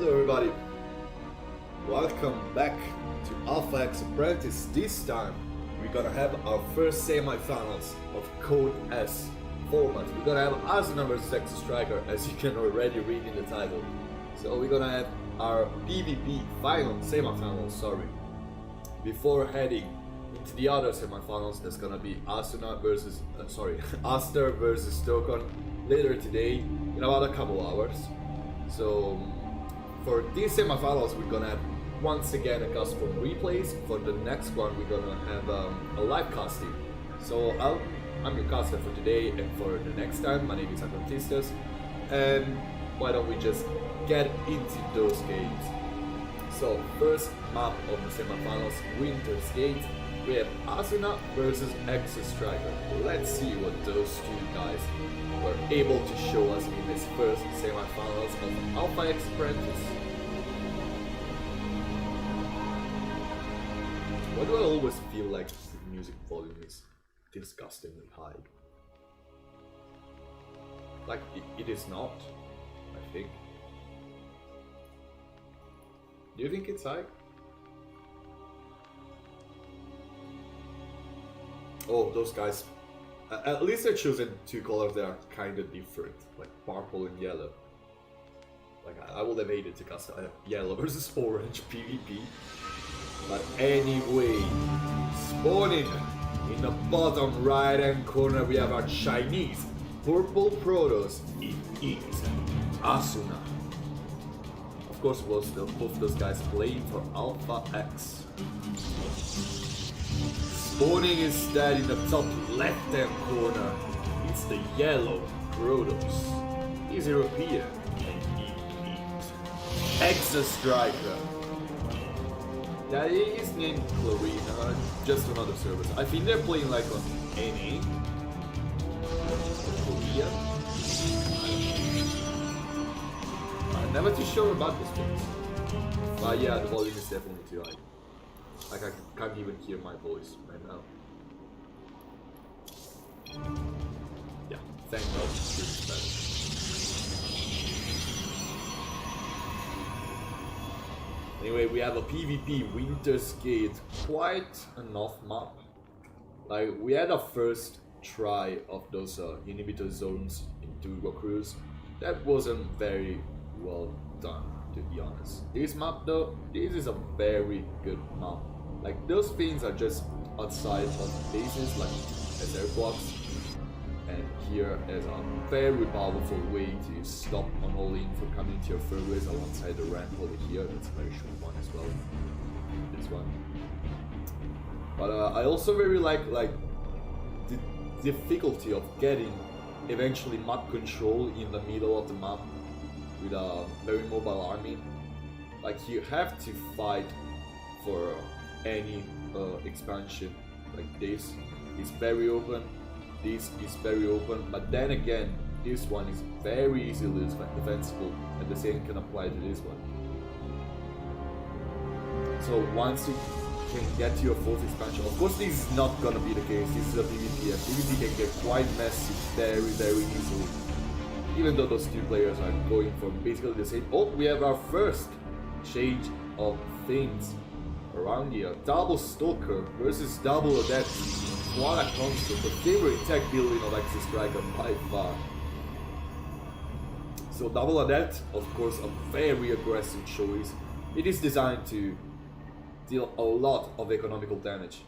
Hello everybody, welcome back to Alpha X Apprentice. This time we're gonna have our first semifinals of Code S format. We're gonna have Asuna vs X Striker, as you can already read in the title. So we're gonna have our PvP semifinals, before heading into the other semifinals. That's gonna be Asuna versus Aster versus Stokon later today in about a couple hours. So for these semifinals, we're gonna have once again a custom replays. For the next one, we're gonna have a live casting. So I'm your caster for today and for the next time. My name is Apprentice, and why don't we just get into those games? So first map of the semifinals, Winter's Gate. We have Asuna versus X Striker. Let's see what those two guys were able to show us in this first semifinals of Alpha X Apprentice. Why do I always feel like the music volume is disgustingly high? Like, it is not, I think. Do you think it's high? Oh, those guys. At least they're choosing two colors that are kind of different, like purple and yellow. Like, I would have hated to cast a yellow versus orange PvP. But anyway, spawning in the bottom right hand corner, we have our Chinese purple Protoss. It is Asuna. Of course, both those guys playing for Alpha X. Spawning instead in the top left hand corner, it's the yellow Protoss. He's European and he is X Striker. That is named Clarina, just on other servers. I think they're playing like on NA. Korea. I'm never too sure about this things. But yeah, the volume is definitely too high. Like, I can't even hear my voice right now. Yeah, thank God this is better. Anyway, we have a PvP Winter's Gate, quite enough map. Like, we had a first try of those inhibitor zones in Turbo Cruise. That wasn't very well done, to be honest. This map though, this is a very good map. Like, those things are just outside of bases, like as air blocks. And here is a very powerful way to stop an all-in from coming into your fairways alongside the ramp over here. That's a very short one as well. This one. But I also very like the difficulty of getting eventually map control in the middle of the map with a very mobile army. Like, you have to fight for any expansion like this. It's very open. This is very open, but then again, this one is very easily defensible, and the same can apply to this one. So once you can get to your fourth expansion, of course this is not gonna be the case. This is a PvP, and PvP can get quite messy very easily. Even though those two players are going for basically the same. Oh, we have our first change of things around here. Double Stalker versus Double Adept. What a concept, the favorite tech building of X Striker by far. So Double Adept, of course, a very aggressive choice. It is designed to deal a lot of economical damage,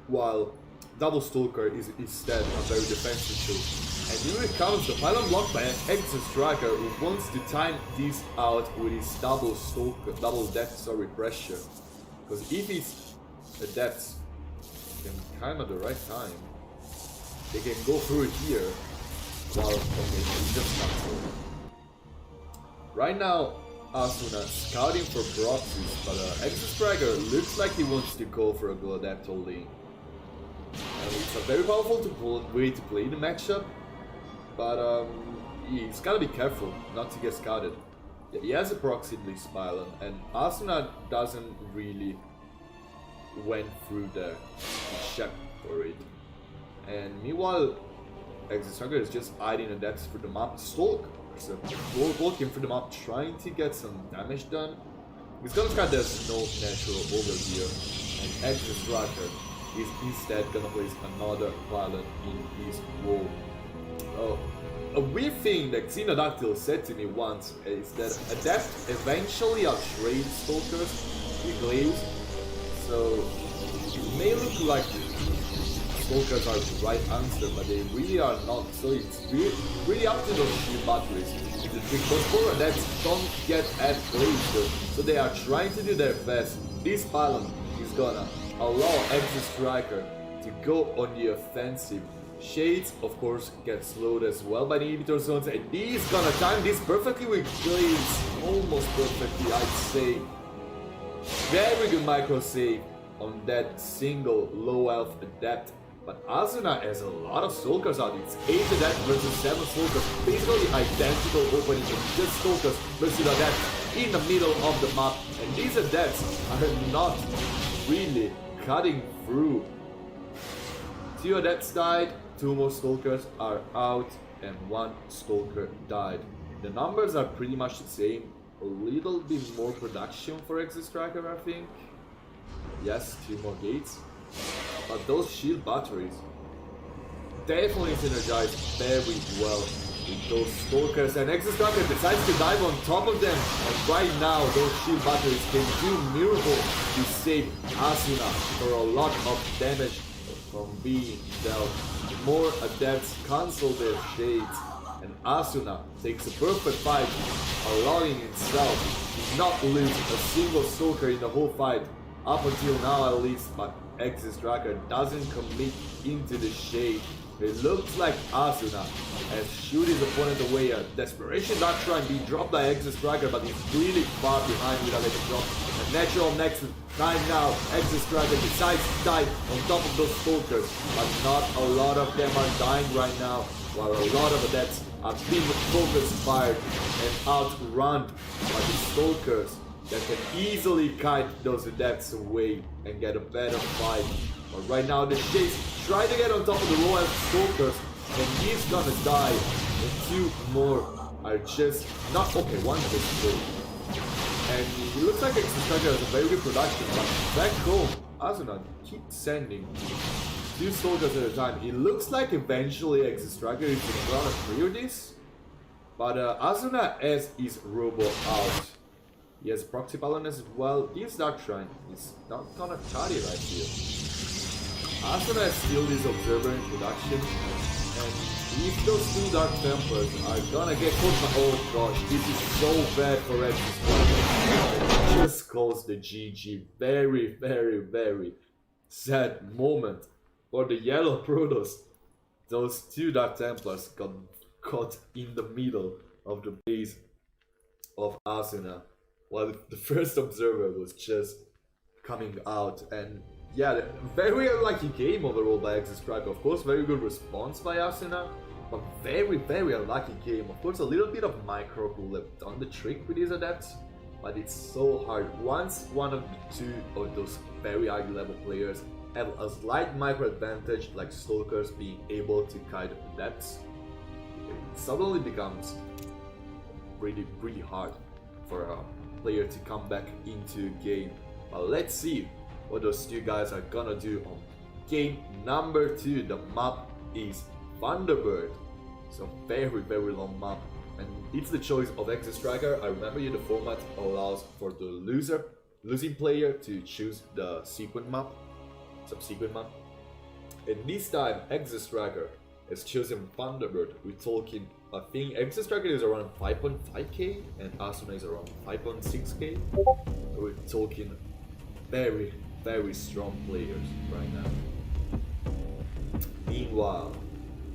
while Double Stalker is instead a very defensive choice. And here it comes, the pylon block by X Striker, who wants to time this out with his Double Adept pressure. Because if he's Adept can time at the right time, they can go through it here. While he just comes through. Right now, Asuna scouting for proxies, but X Striker looks like he wants to go for a good Adept all-in. And it's a very powerful way to play the matchup, but he's gotta be careful not to get scouted. Yeah, he has a proxy Blitz pylon, and Asuna doesn't really went through there to check for it. And meanwhile, X Striker is just hiding the depths for the map. Stalk So walking through the map, trying to get some damage done. He's gonna try there's no natural over here. And Apprentice Striker is instead gonna place another pylon in his wall. A weird thing that Xenodactyl said to me once is that Adept eventually outtrades Stalkers with Glaives. So it may look like Stalkers are the right answer, but they really are not. So it's really up to those shield batteries. Because for Adepts don't get at Glaives, so they are trying to do their best. This pylon is gonna allow Apprentice Striker to go on the offensive. Shades, of course, get slowed as well by the inhibitor zones, and he's gonna time this perfectly with Glaives. Almost perfectly, I'd say. Very good micro save on that single low health Adept. But Asuna has a lot of Stalkers out. It's 8 Adept versus 7 Stalkers. Basically identical opening, just Stalkers versus Adept in the middle of the map. And these Adepts are not really cutting through. 2 Adepts died, 2 more Stalkers are out, and 1 Stalker died. The numbers are pretty much the same. A little bit more production for Apprentice Striker, I think. Yes, 2 more gates. But those shield batteries definitely synergize very well with those Stalkers, and Apprentice Striker decides to dive on top of them, and right now those shield batteries can do miracles to save Asuna for a lot of damage from being dealt. More Adepts cancel their shades, and Asuna takes a perfect fight, allowing himself to not lose a single Stalker in the whole fight, up until now at least, but Apprentice Striker doesn't commit into the shade. It looks like Asuna has shoot his opponent away. A desperation dart try and be dropped by Apprentice Striker, but he's really far behind without getting dropped. A natural next time now, Apprentice Striker decides to dive on top of those Stalkers, but not a lot of them are dying right now, while a lot of Adepts are being focus fired and outrun by the Stalkers that can easily kite those Adepts away and get a better fight. But right now the Shades try to get on top of the low health Stalkers, and he's gonna die. And 2 more are just not okay. 1 just killed. And it looks like Apprentice Striker has a very good production, but back home, Asuna keeps sending 2 Stalkers at a time. It looks like eventually Apprentice Striker is gonna clear this, but Asuna has his Robo out. He has Proxy Pylon as well. This Dark Shrine is not gonna cut it right here. Asuna has still this Observer in production, and if those 2 Dark Templars are gonna get caught, oh gosh, this is so bad for Apprentice. Just calls the GG. Very, very, very sad moment for the Yellow Protoss. Those 2 Dark Templars got caught in the middle of the base of Asuna, while the first Observer was just coming out. And yeah, very unlucky game overall by Apprentice Striker. Of course, very good response by Asuna, but very, very unlucky game. Of course, a little bit of micro could have done the trick with these Adepts, but it's so hard. Once one of the 2 of those very high level players have a slight micro advantage, like Stalkers being able to kite Adepts, it suddenly becomes really, really hard for a player to come back into a game. But let's see what those 2 guys are gonna do on game number 2. The map is Thunderbird. So very, very long map, and it's the choice of Apprentice Striker. I remember you, the format allows for the losing player to choose the subsequent map, and this time Apprentice Striker has chosen Thunderbird. We're talking, I think Apprentice Striker is around 5.5k and Asuna is around 5.6k. We're talking very, very strong players right now. Meanwhile,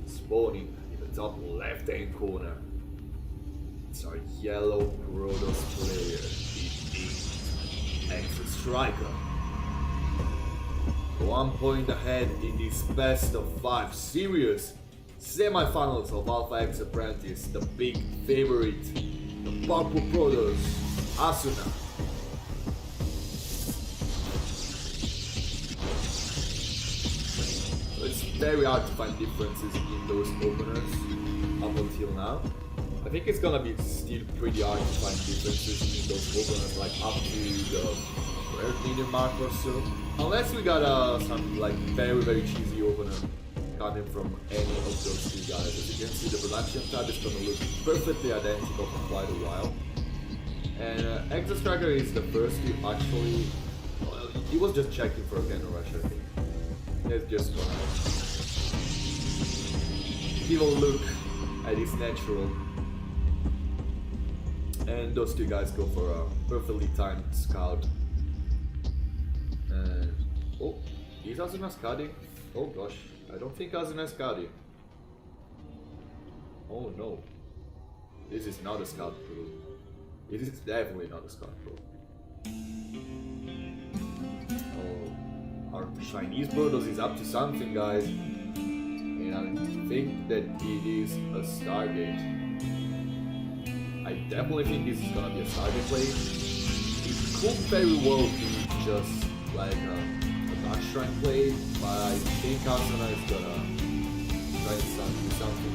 spawning in the top left hand corner, it's our Yellow Protoss player. It is Apprentice Striker. 1 point ahead in this best of 5 series semi-finals of Alpha X Apprentice. The big favorite, the Purple Protoss, Asuna. So it's very hard to find differences in those openers up until now. I think it's gonna be still pretty hard to find differences in those openers, like up to the 3rd minute mark or so. Unless we got some like very cheesy opener coming from any of those two guys. As you can see, the production tab is gonna look perfectly identical for quite a while. And Exo Striker is the first to actually... Well, he was just checking for a Cannon Rush, I think. Let's just gonna give a look at his natural. And those two guys go for a perfectly timed scout. And... oh, is Asuna scouting? Oh gosh, I don't think Asuna is scouting. Oh no. This is not a scout crew. It is definitely not a scout crew. Oh, our Chinese Bulldogs is up to something, guys. And I think that it is a Stargate. I definitely think this is gonna be a Stargate play. It could very well be just like a Dark Shrine play, but I think Asuna is gonna try and do something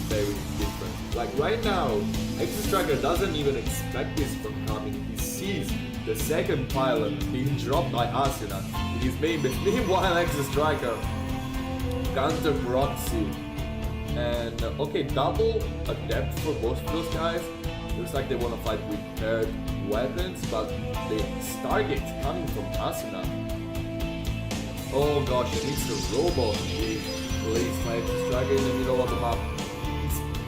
very different. Like right now, Exo Striker doesn't even expect this from coming. He sees the 2nd pylon being dropped by Asuna in his main base. Meanwhile, Exo Striker counter proxy. And okay, double adept for both of those guys. Looks like they want to fight with paired weapons, but the Stargate coming from Asuna. Oh gosh, and it's a robot. He placed my Exo Striker in the middle of the map.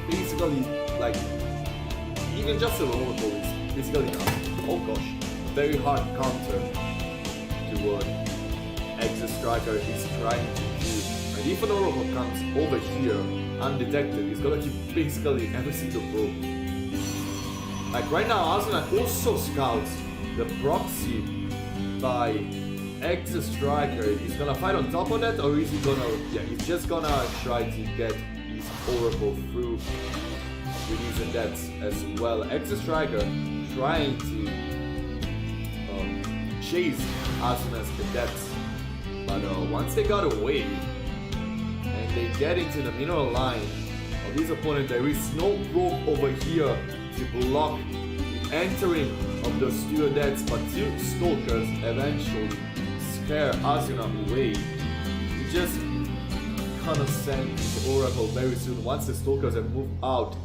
Basically, like, even just a roller is basically enough. Oh gosh, a very hard counter to what Exo Striker is trying to do. And if an Oracle comes over here undetected, he's gonna keep basically every single probe. Like right now, Asuna also scouts the proxy by Exo Striker. He's gonna fight on top of that, or is he gonna... yeah, he's just gonna try to get his Oracle through with his adepts as well. Exo Striker trying to chase Asuna's adepts, but once they got away and they get into the mineral line of his opponent, there is no probe over here to block the entering of those two adepts, but 2 stalkers eventually scare Asuna away. He just gonna send the Oracle very soon once the stalkers have moved out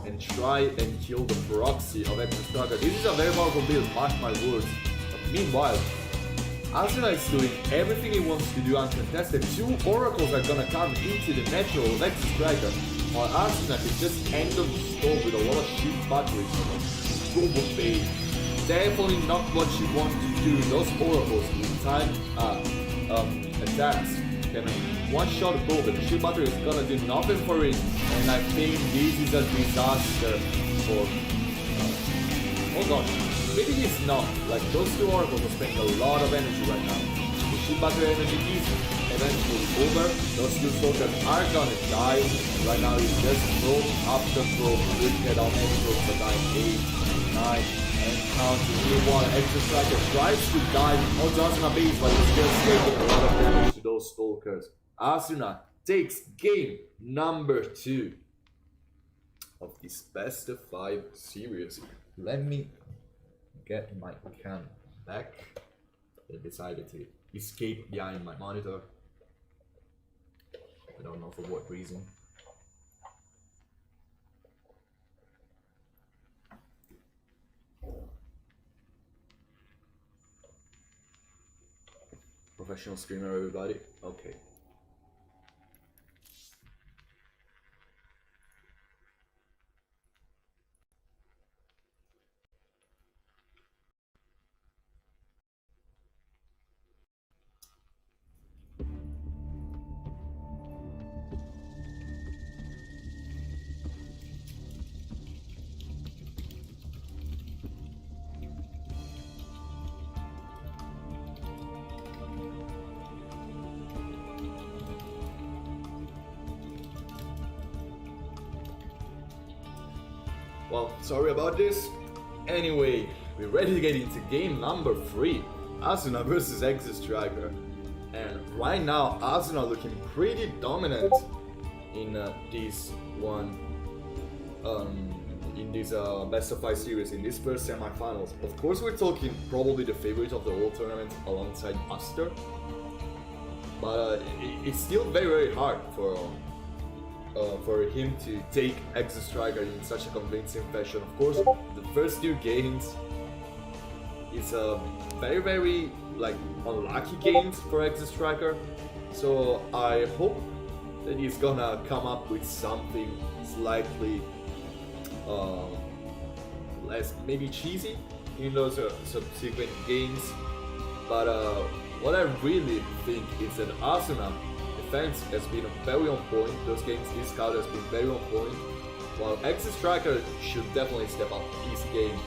and try and kill the proxy of Exo Striker. This is a very powerful build, mark my words. But meanwhile, Asuna is doing everything he wants to do uncontested. 2 Oracles are gonna come into the natural of Exo Striker, while Asuna is just end of the store with a lot of shield batteries. Turbo Fade. Definitely not what she wants to do. Those Oracles with time attacks can one-shot probe, and the shield battery is gonna do nothing for it. And I think this is a disaster for... oh gosh, maybe it's not. Like, those 2 Oracles are spending a lot of energy right now. The shield battery energy is eventually over. Those 2 soldiers are gonna die. And right now he's just probe after probe. Looking at how many probes are dying. 8, 9, and counting. Meanwhile, Exo Striker tries to dive onto Asuna base, but he's just taking a lot of damage to those stalkers. Asuna takes game number 2 of this best of 5 series. Let me get my cam back. I decided to escape behind my monitor. I don't know for what reason. Professional streamer, everybody. Okay. Well, sorry about this. Anyway, we're ready to get into game number 3. Asuna versus Exo Striker. And right now, Asuna looking pretty dominant in this one. in this best of 5 series, in this first semifinals. Of course, we're talking probably the favorite of the whole tournament alongside Aster, but it's still very, very hard for him to take Exo Striker in such a convincing fashion. Of course, the first 2 games is a very, very like unlucky games for Exo Striker. So I hope that he's gonna come up with something slightly less maybe cheesy in those subsequent games. But what I really think is that Asuna defense has been very on point. Those games, this scout has been very on point. While Exo Striker should definitely step up his game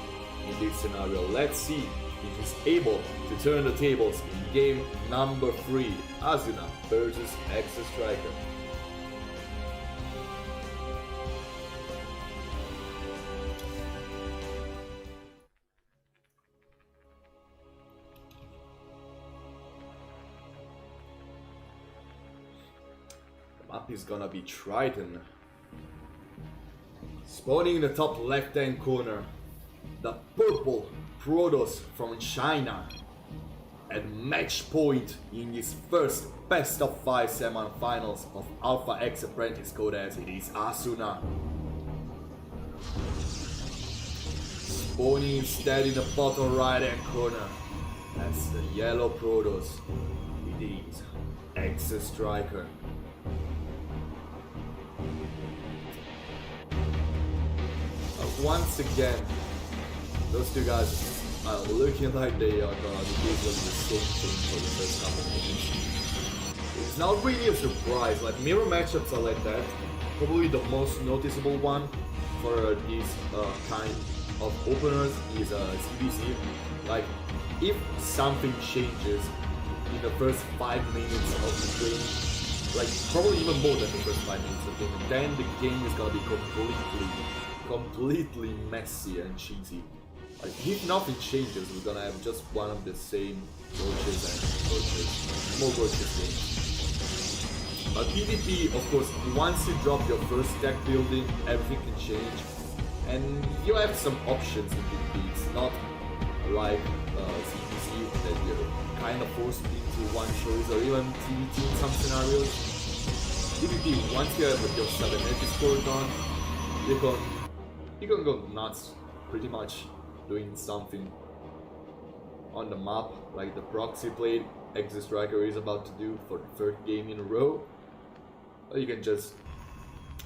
in this scenario. Let's see if he's able to turn the tables in game number 3. Asuna versus Exo Striker. Map is gonna be Triton. Spawning in the top left hand corner, the purple Protoss from China. At match point in his first best of 5 semi-finals of Alpha X Apprentice code as it is Asuna. Spawning instead in the bottom right hand corner, that's the yellow Protoss. It is Exo Striker. Once again, those 2 guys are looking like they are gonna be doing the same thing for the first couple of minutes. It's not really a surprise, like mirror matchups are like that. Probably the most noticeable one for these kind of openers is CBC. Like, if something changes in the first 5 minutes of the game, like probably even more than the first 5 minutes of the game, then the game is gonna be completely messy and cheesy. Like, if nothing changes, we're gonna have just one of the same roaches and roaches, more roaches games. But PvP, of course, once you drop your first tech building, everything can change, and you have some options in PvP. It's not like CPC that you're kind of forced into one choice, or even TVT in some scenarios. PvP, once you have your 7 edge score done, you can go nuts, pretty much doing something on the map, like the proxy play Exo Striker is about to do for the 3rd game in a row. Or you can just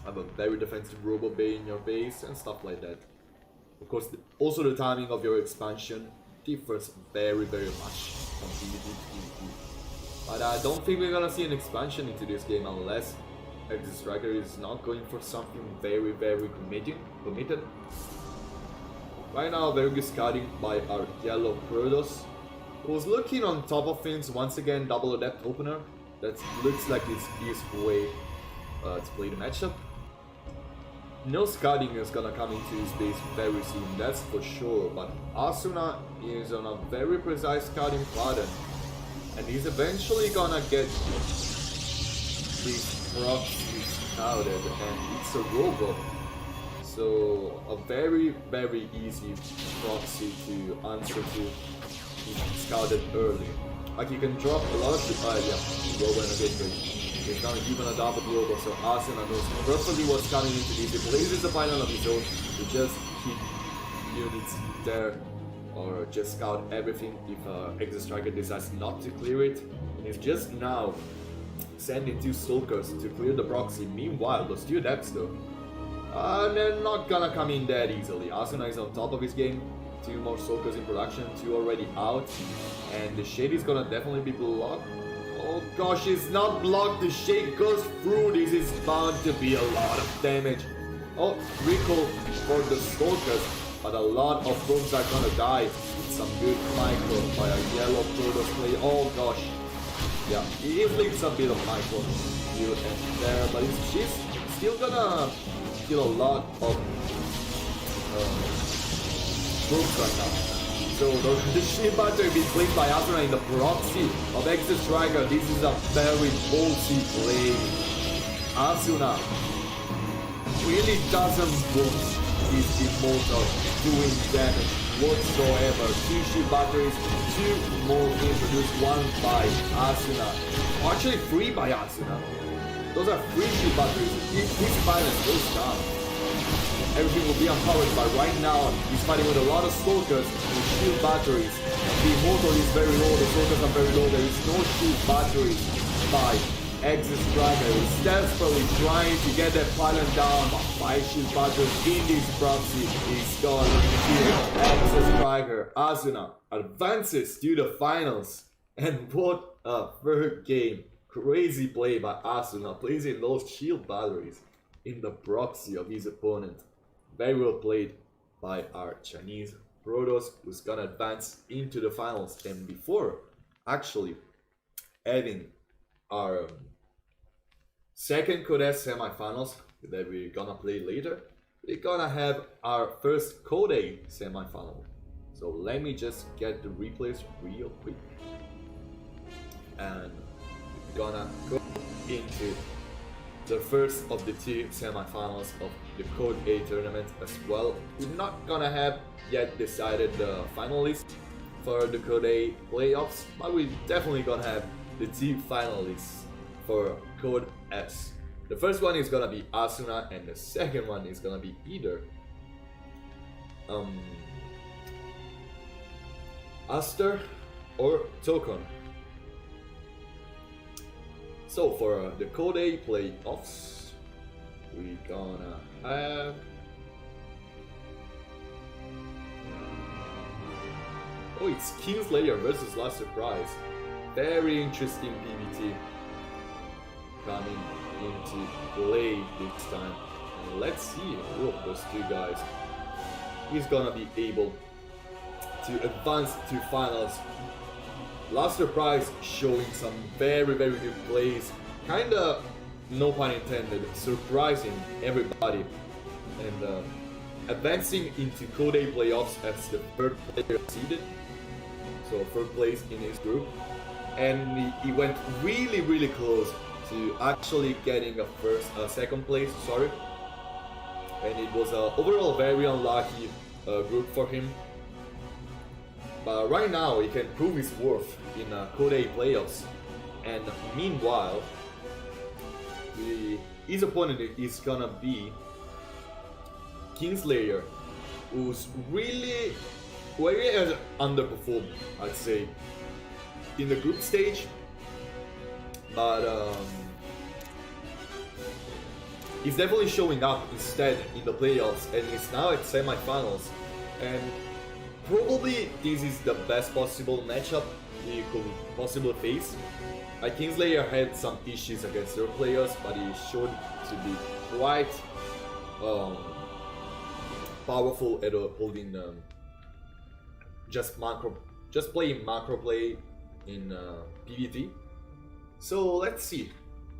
have a very defensive Robo Bay in your base and stuff like that. Of course, also the timing of your expansion differs very, very much from PvP to PvP. But I don't think we're gonna see an expansion into this game unless Exo Striker is not going for something very, very committed. Right now, very good scouting by our yellow Protoss, who's looking on top of things. Once again, double adept opener. That looks like it's his way to play the matchup. No scouting is gonna come into his base very soon, that's for sure. But Asuna is on a very precise scouting pattern, and he's eventually gonna get these proxy scouted, and it's a robo. So a very, very easy proxy to answer to if scouted early. Like, you can drop a lot of robo and a gateway. There's not even a double robo, so Asuna knows perfectly what's coming into this. He places the final of his own to just keep units there, or just scout everything if Exo Striker decides not to clear it. And he's just now sending 2 Stalkers to clear the proxy. Meanwhile, those 2 Adepts though, they're not gonna come in that easily. Asuna is on top of his game. 2 more Stalkers in production, 2 already out. And the Shade is gonna definitely be blocked. Oh gosh, it's not blocked. The Shade goes through. This is bound to be a lot of damage. Oh, recall for the Stalkers. But a lot of folks are gonna die. It's some good micro by a yellow Protoss play. Oh gosh. Yeah, he leaves a bit of micro here and there, but she's still gonna kill a lot of troops right now. So the ship battery being played by Asuna in the proxy of Exo Striker. This is a very ballsy play. Asuna really doesn't want is immortal, doing damage whatsoever. 2 shield batteries, 2 more introduced, 1 by Asuna. Actually 3 by Asuna. Those are 3 shield batteries. If this balance goes down, everything will be unpowered, but right now he's fighting with a lot of Stalkers with shield batteries. The Immortal is very low, the Stalkers are very low, there is no shield batteries by Exit Striker. He's desperately trying to get that pylon down, but 5 shield batteries in this proxy is gone to Exit Striker. Asuna advances to the finals, and what a third game. Crazy play by Asuna, placing those shield batteries in the proxy of his opponent. Very well played by our Chinese Protoss, who's gonna advance into the finals. And before actually having our second Code S semifinals that we're gonna play later, we're gonna have our first Code A semifinal. So let me just get the replays real quick, and we're gonna go into the first of the 2 semifinals of the Code A tournament as well. We're not gonna have yet decided the finalists for the Code A playoffs, but we're definitely gonna have the 2 finalists for Code S. The first one is gonna be Asuna, and the second one is gonna be either Aster or Tokon. So for the Code A playoffs, we're gonna have it's Kingslayer versus Last Surprise. Very interesting PvT coming into play this time. And let's see who of those 2 guys is gonna be able to advance to finals. Last Surprise showing some very good plays, kinda, no pun intended, surprising everybody, and advancing into Code A playoffs as the 3rd player seeded, so 3rd place in his group, and he went really close to actually getting a 2nd place, sorry, and it was overall very unlucky group for him. But right now he can prove his worth in Code A playoffs, and meanwhile his opponent is gonna be Kingslayer, who's really has underperformed, I'd say, in the group stage, but he's definitely showing up instead in the playoffs, and he's now at semifinals, and probably this is the best possible matchup he could possibly face. Kingslayer had some issues against their players, but he showed to be quite powerful at holding just playing macro play in PvT. So let's see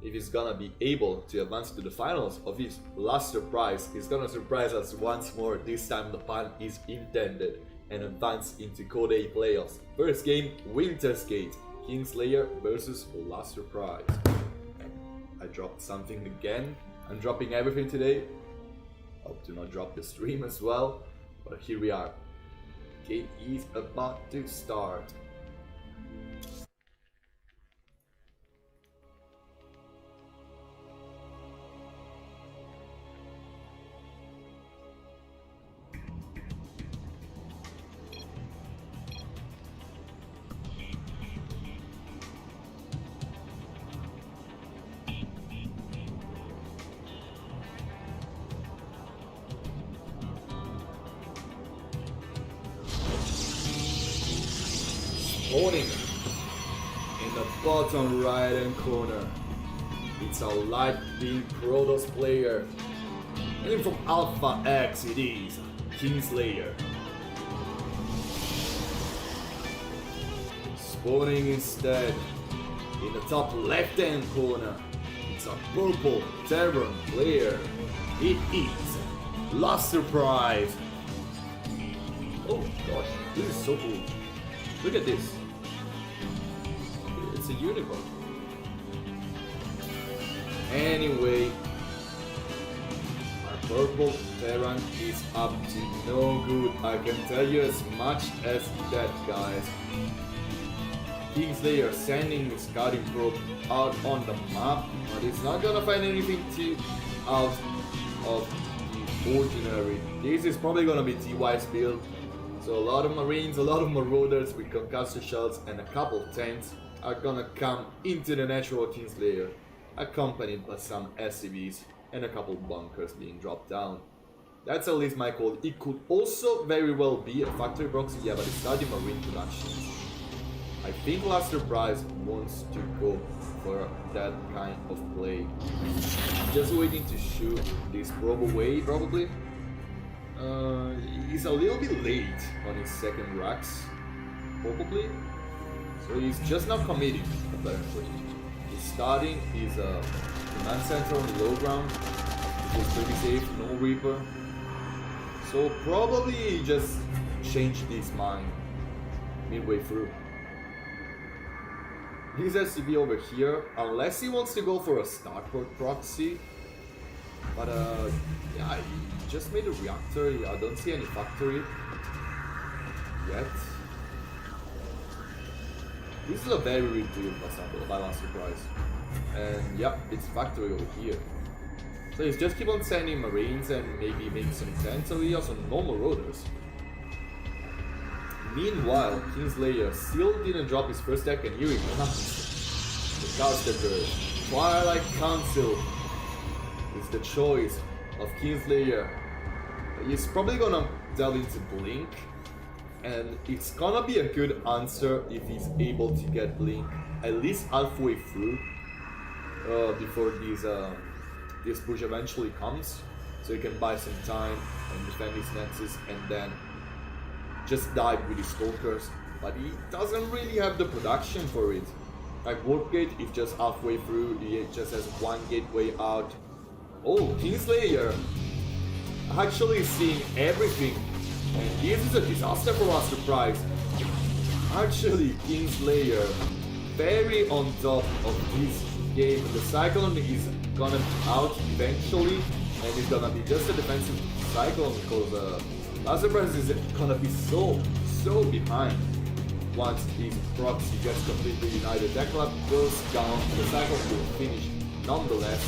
if he's gonna be able to advance to the finals of his Last Surprise. He's gonna surprise us once more. This time the pun is intended, and advance into Code A playoffs. First game, Winter's Gate, Kingslayer versus Last Surprise. And I dropped something again. I'm dropping everything today. Hope to not drop the stream as well. But here we are. Game is about to start. Spawning in the bottom right hand corner, it's a light beam Protoss player, and from Alpha X it is Kingslayer. Spawning instead in the top left hand corner, it's a purple Terran player, it is Last Surprise. Oh gosh, this is so cool. Look at this. It's a unicorn. Anyway, our purple Terran is up to no good. I can tell you as much as that, guys. Kingslayer sending the scouting probe out on the map, but it's not gonna find anything too out of the ordinary. This is probably gonna be TY's build. So a lot of Marines, a lot of Marauders with concussor shells and a couple tanks are gonna come into the natural Kingslayer, accompanied by some SCVs and a couple bunkers being dropped down. That's at least my call. It could also very well be a factory proxy, yeah, but it's not the Marine production. I think Last Surprise wants to go for that kind of play. Just waiting to shoot this probe away, probably. He's a little bit late on his second racks, probably. So he's just not committing, apparently. He's starting his command center on the low ground, which is pretty safe, no Reaper. So probably he just changed his mind midway through. His SCV over here, unless he wants to go for a starport proxy. But yeah, he just made a reactor. I don't see any factory yet. This is a very weird build by Last Surprise. And yep, it's factory over here. So he's just keep on sending Marines and maybe make some tanks, or he also no Marauders. Meanwhile, Kingslayer still didn't drop his first deck, and here he comes. The Caster Twilight Council is the choice of Kingslayer. He's probably gonna delve into Blink, and it's gonna be a good answer if he's able to get Blink at least halfway through before this push eventually comes, so he can buy some time and defend his Nexus and then just dive with his Stalkers. But he doesn't really have the production for it. Like Warp Gate, if just halfway through, he just has one gateway out. Oh, Kingslayer actually seeing everything, and this is a disaster for Last Surprise. Actually, Kingslayer very on top of this game. The Cyclone is gonna be out eventually, and it's gonna be just a defensive Cyclone because Last Surprise is gonna be so behind once his proxy gets completely united. That club goes down, the Cyclone will finish nonetheless.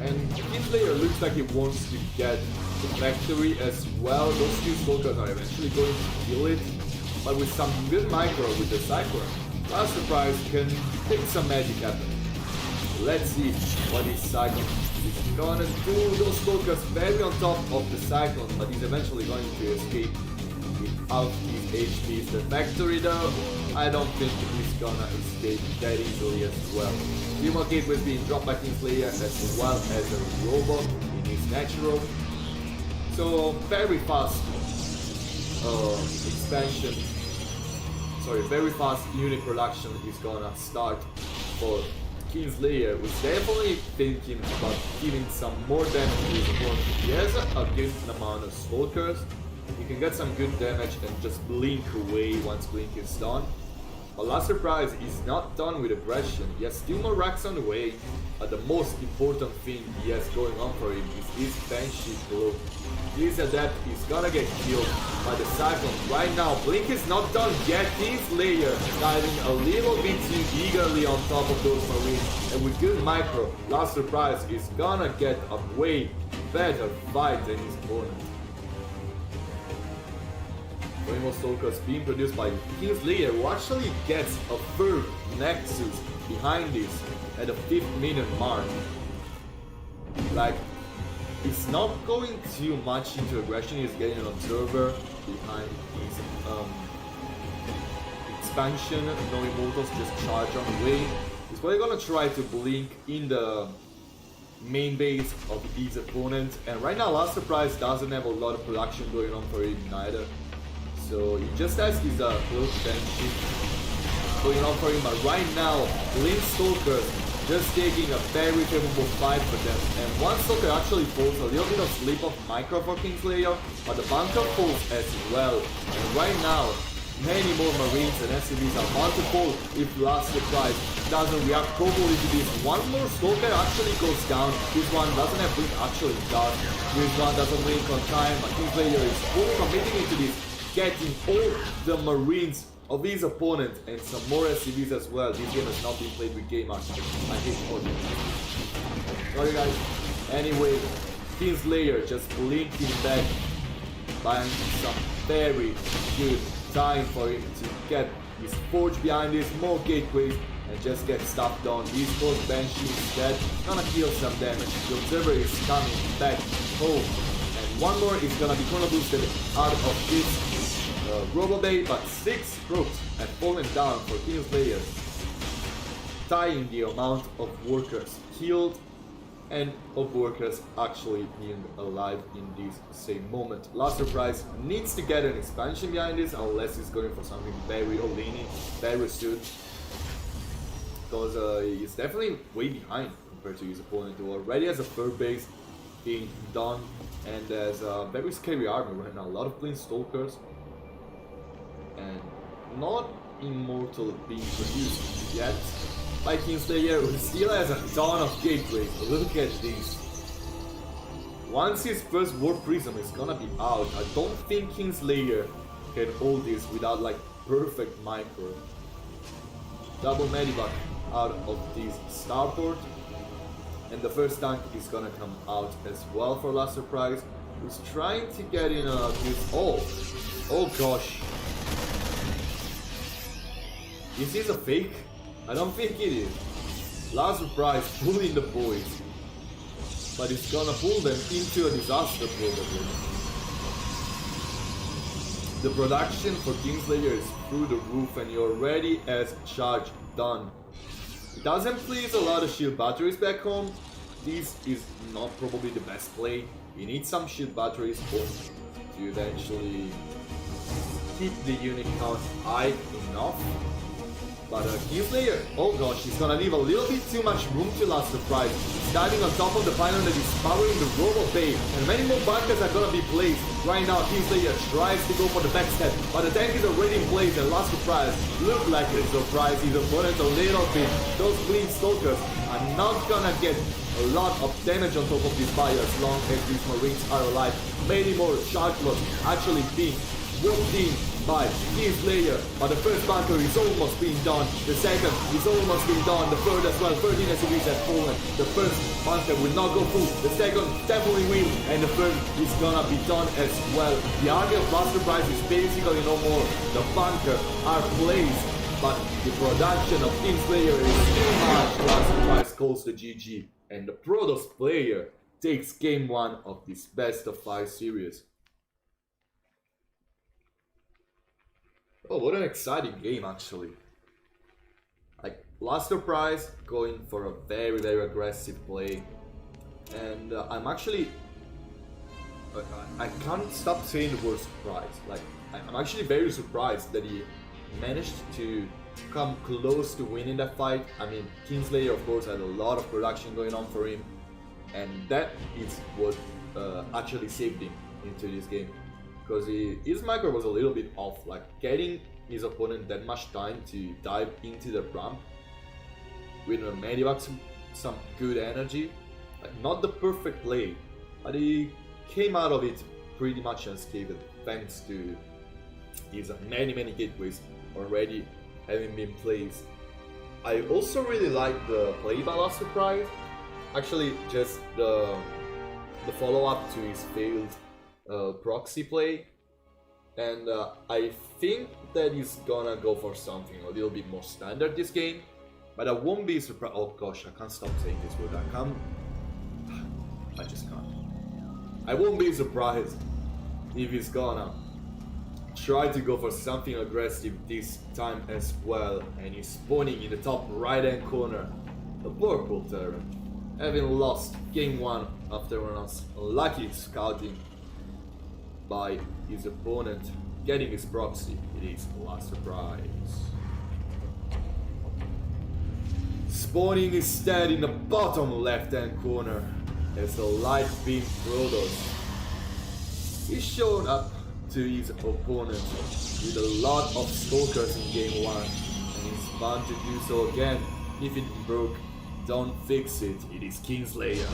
And Kingslayer looks like he wants to get the factory as well. Those two Stalkers are eventually going to kill it, but with some good micro with the Cyclone, Last Surprise can make some magic happen. Let's see what his Cyclone is gonna do. Those Stalkers very on top of the Cyclone, but he's eventually going to escape without his HPs. The factory though, I don't think he's gonna escape that easily as well. Human Gateway is being dropped by Kingslayer as well as a robot in his natural. So very fast expansion. Sorry, very fast unit production is gonna start for Kingslayer, was definitely thinking about giving some more damage to his opponent. He has a good amount of Stalkers. He can get some good damage and just blink away once blink is done. But Last Surprise is not done with aggression. He has still more racks on the way, but the most important thing he has going on for him is his Banshee Glow. This Adept is gonna get killed by the Cyclone right now. Blink is not done yet. Kingslayer diving a little bit too eagerly on top of those Marines, and with good micro, Last Surprise is gonna get a way better fight than his opponent. Rainbow Stalkers being produced by Kingslayer, who actually gets a third Nexus behind this at the 5th minute mark. Like, he's not going too much into aggression, he's getting an Observer behind his expansion, no Immortals, just charge on the way. He's probably gonna try to blink in the main base of his opponent, and right now Last Surprise doesn't have a lot of production going on for him neither. So he just has his close Banshee going on for him, but right now Blink Stalkers just taking a very favorable fight for them, and one Stalker actually falls, a little bit of slip of micro for Kingslayer, but the bunker falls as well, and right now many more Marines and SCVs are multiple if Last Surprise doesn't react properly to this. One more Stalker actually goes down. This one doesn't have blink, actually does. This one doesn't blink on time, but Kingslayer is fully committing into this, getting all the Marines of his opponent and some more SCVs as well. This game has not been played with game actually. I hate audio. Sorry guys. Anyway, Kingslayer just blinking back, buying some very good time for him to get his forge behind this, more gateways, and just get stuff done. These both Banshee instead gonna deal some damage. The observer is coming back home, and one more is gonna be corner boosted out of this Robo Bay, but 6 troops have fallen down for Kingslayer, tying the amount of workers killed and of workers actually being alive in this same moment. Last Surprise needs to get an expansion behind this, unless he's going for something very Olini very soon, because he's definitely way behind compared to his opponent, who already has a third base being done and has a very scary army right now. A lot of clean stalkers and not immortal being produced yet by Kingslayer, who still has a ton of gateways. Look at this. Once his first Warp Prism is gonna be out, I don't think Kingslayer can hold this without like perfect micro. Double Medivac out of this starport, and the first tank is gonna come out as well for Last Surprise, who's trying to get in this. Oh gosh. Is this a fake? I don't think it is. Last Surprise pulling the boys, but it's gonna pull them into a disaster probably. The production for Kingslayer is through the roof, and he already has charge done. It doesn't please a lot of shield batteries back home. This is not probably the best play. You need some shield batteries home to eventually keep the unit count high enough. But Kingslayer, oh gosh, he's gonna leave a little bit too much room to Last Surprise. Starting on top of the pylon that is powering the Robo Bay, and many more bunkers are gonna be placed. Right now, Kingslayer tries to go for the backstep, but the tank is already in place, and Last Surprise look like it surprised his opponent a little bit. Those clean stalkers are not gonna get a lot of damage on top of this fire as long as these Marines are alive. Many more charge lots actually being walked in by Kingslayer, but the first bunker is almost being done, the second is almost being done, the third as well. 13 SCVs have fallen. The first bunker will not go through, the second definitely will, and the third is gonna be done as well. The army of Last Surprise is basically no more. The bunker are placed, but the production of Kingslayer is too much. Last Surprise calls the GG, and the Protoss player takes game 1 of this best of 5 series. Oh, what an exciting game actually. Like, Last Surprise going for a very aggressive play, and I'm actually I can't stop saying the word surprise. Like, I'm actually very surprised that he managed to come close to winning that fight. I mean, Kingslayer of course had a lot of production going on for him, and that is what actually saved him into this game. Because his micro was a little bit off, like getting his opponent that much time to dive into the ramp with a Medivac, some good energy. Like, not the perfect play, but he came out of it pretty much unscathed thanks to his many gateways already having been placed. I also really like the play by Last Surprise. Actually, just the follow-up to his failed proxy play, and I think that he's gonna go for something a little bit more standard this game, but I won't be surprised. Oh gosh, I can't stop saying this word. I just can't. I won't be surprised if he's gonna try to go for something aggressive this time as well, and he's spawning in the top right hand corner, the purple Terran, having lost game 1 after an unlucky scouting by his opponent getting his proxy. It is Last Surprise. Spawning instead in the bottom left hand corner as the light beam Protoss is shown up to his opponent with a lot of stalkers in game 1, and he's bound to do so again. If it broke, don't fix it. It is Kingslayer.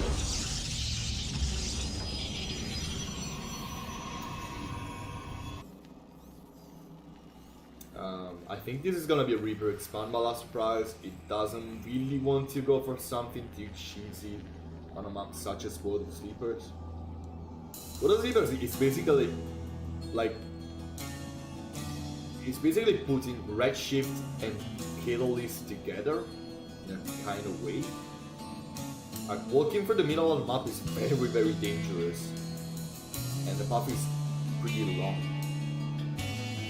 I think this is gonna be a Reaper expand by last surprise. It doesn't really want to go for something too cheesy on a map such as World of Sleepers. World of Sleepers is basically like it's basically putting Redshift and Catalyst together in a kind of way. Like walking through the middle of the map is very dangerous, and the path is pretty long.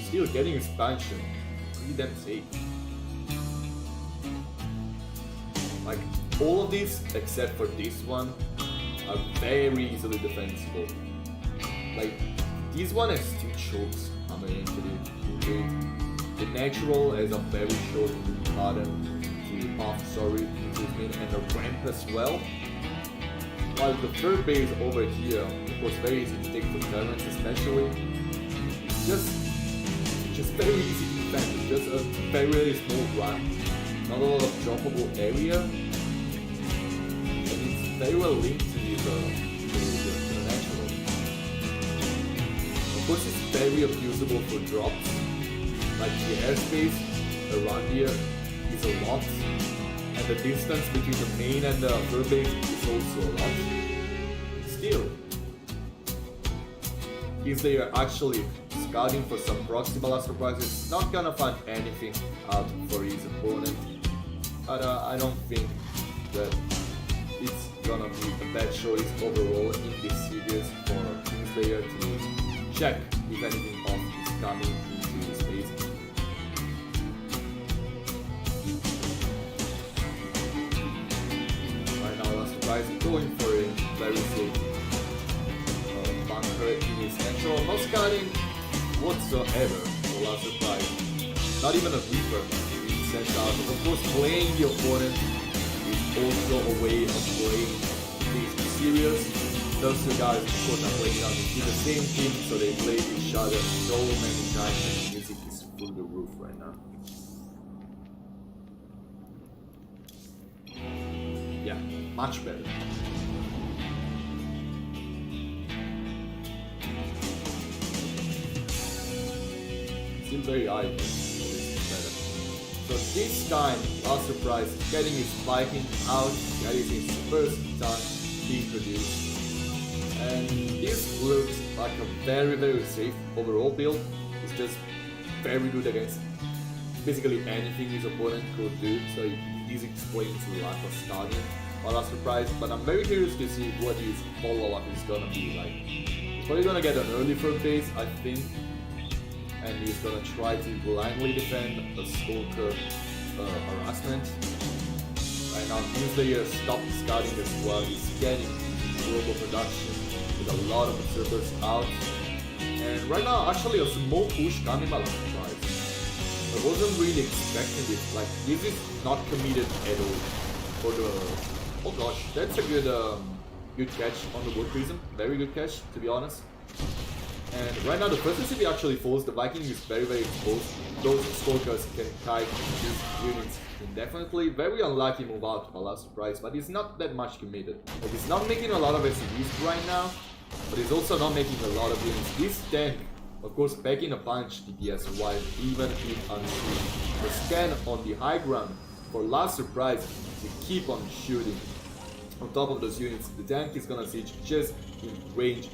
Still getting expansion, pretty damn safe. Like all of these except for this one are very easily defensible. Like this one has 2 chokes. I'm going to do it. The natural has a very short button to path improvement and a ramp as well. While the third base over here, it was very easy to take for currents especially. It's just very easy to defend. It's just a very small run, not a lot of droppable area, and it's very well linked to the natural. Of course, it's very abusable for drops. Like the airspace around here is a lot, and the distance between the main and the third base is also a lot. Still, if they are actually scouting for some proxy ballast surprises, not gonna find anything out for his opponent. But I don't think that it's gonna be a bad choice overall in this series for Kingslayer to check if anything off is coming into his base. Right now, last surprise going for a very safe bunker in his natural, not scouting whatsoever for last surprise. Not even a Reaper being sent out. But of course, playing the opponent is also a way of playing things serious. Those 2 guys, of course, are playing out into the same team, so they play each other so many times, and the music is through the roof right now. Yeah, much better. Still very high, but it's better. So this time, last surprise, getting his Viking out, that is his first time being produced. And this looks like a very safe overall build. It's just very good against basically anything his opponent could do, so this explains the lack of starting by last surprise. But I'm very curious to see what his follow-up is gonna be like. He's probably gonna get an early third base, I think, and he's gonna try to blindly defend a Stalker harassment. Right now, Kingslayer stopped scouting as well. He's getting global production with a lot of observers out. And right now, actually a small push coming by last surprise. I wasn't really expecting it. Like, this is not committed at all for the... Oh gosh, that's a good good catch on the wood prism. Very good catch, to be honest. And right now the first SCV actually falls, the Viking is very exposed. Those Stalkers can kite these units indefinitely. Very unlikely move out by last surprise, but he's not that much committed. Like, he's not making a lot of SCVs right now, but he's also not making a lot of units. This tank, of course, packing a punch DPS while even if unseen. The scan on the high ground for last surprise to keep on shooting on top of those units. The tank is gonna siege just in range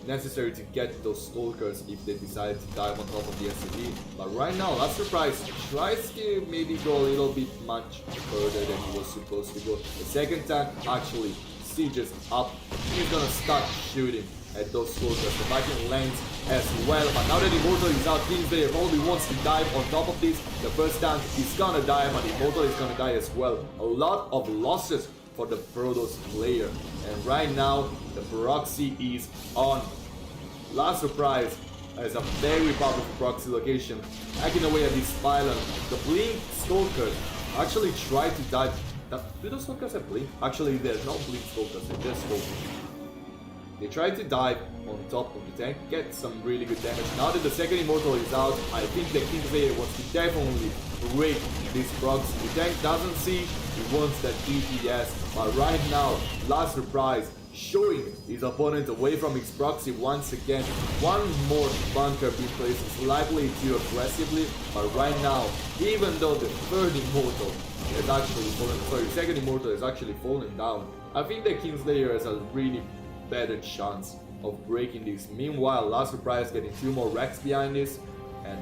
necessary to get those Stalkers if they decide to dive on top of the SCV. But right now, last surprise tries to maybe go a little bit much further than he was supposed to go. The second tank actually sieges up. He's gonna start shooting at those Stalkers. The Viking lands as well, but now that Immortal is out, Kingslayer probably wants to dive on top of this. The first tank is gonna die, but Immortal is gonna die as well. A lot of losses for the Protoss player, and right now the proxy is on. Last surprise has a very powerful proxy location, hacking away at this pylon. The Blink Stalkers actually try to dive. Do those Stalkers have Blink? Actually, there's no Blink Stalkers, they're just Stalkers. They try to dive on top of the tank, get some really good damage. Now that the second Immortal is out, I think the Kingslayer wants to definitely break this proxy. The tank doesn't see, he wants that EPS, but right now, last surprise, showing his opponent away from his proxy once again. One more bunker being placed slightly too aggressively, but right now, even though the third Immortal is actually fallen, sorry, second Immortal is actually falling down, I think the Kingslayer has a really better chance of breaking this. Meanwhile, last surprise getting 2 more racks behind this, and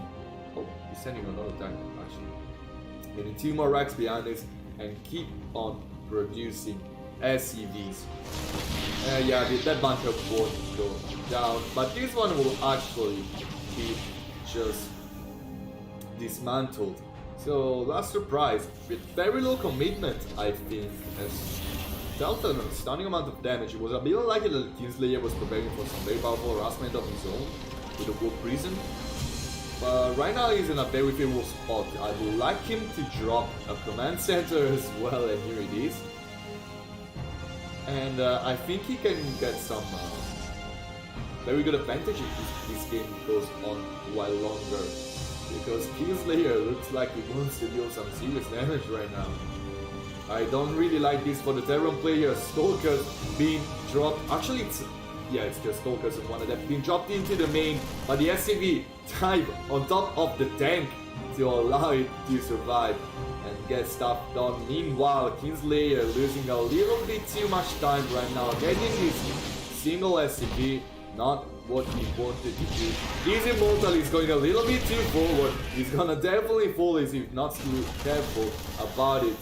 oh, he's sending another tank actually. Getting 2 more racks behind this and keep on producing SCVs. Yeah, that bunker won't go down, but this one will actually be just dismantled. So last surprise with very low commitment, I think, has dealt a stunning amount of damage. It was a bit like the Kingslayer was preparing for some very powerful harassment of his own with the Warp Prism. But right now he's in a very favorable spot. I would like him to drop a command center as well, and here it is. And I think he can get some very good advantage if this game goes on a while longer. Because Kingslayer looks like he wants to deal some serious damage right now. I don't really like this for the Terran player. Stalkers being dropped. Actually, it's just Stalkers and one of them being dropped into the main, but the SCV dive on top of the tank to allow it to survive and get stuff done. Meanwhile, Kingslayer losing a little bit too much time right now, getting this single SCV, not what he wanted to do. His Immortal is going a little bit too forward. He's gonna definitely fall if he's not too careful about it.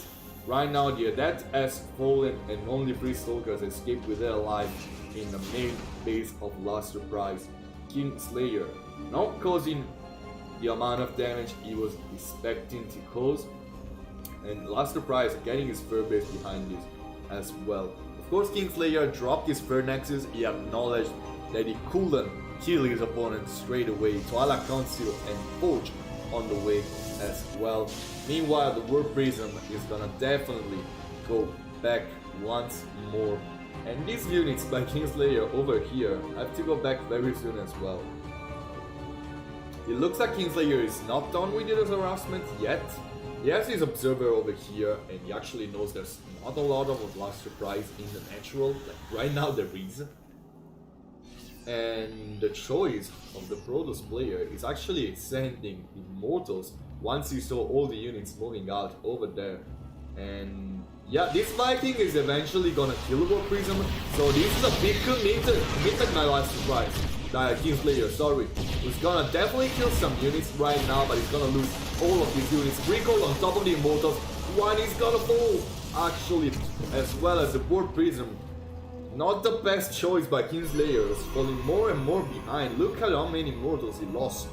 Right now, the Adept has fallen and only 3 Stalkers escaped with their life in the main base of last surprise. Kingslayer not causing the amount of damage he was expecting to cause, and last surprise getting his third base behind this as well. Of course, Kingslayer dropped his third Nexus. He acknowledged that he couldn't kill his opponent straight away. Twilight Council and Forge on the way as well. Meanwhile, the Warp Prism is gonna definitely go back once more. And these units by Kingslayer over here have to go back very soon as well. It looks like Kingslayer is not done with his harassment yet. He has his Observer over here, and he actually knows there's not a lot of last surprise in the natural. Like right now there is. And the choice of the Protoss player is actually sending Immortals once he saw all the units moving out over there. And yeah, this Viking is eventually gonna kill Warp Prism, so this is a big commitment my last surprise. Kingslayer, sorry, who's gonna definitely kill some units right now, but he's gonna lose all of these units. Recall on top of the Immortals, one is gonna fall, actually, as well as the Warp Prism. Not the best choice by Kingslayer, is falling more and more behind. Look at how many Immortals he lost.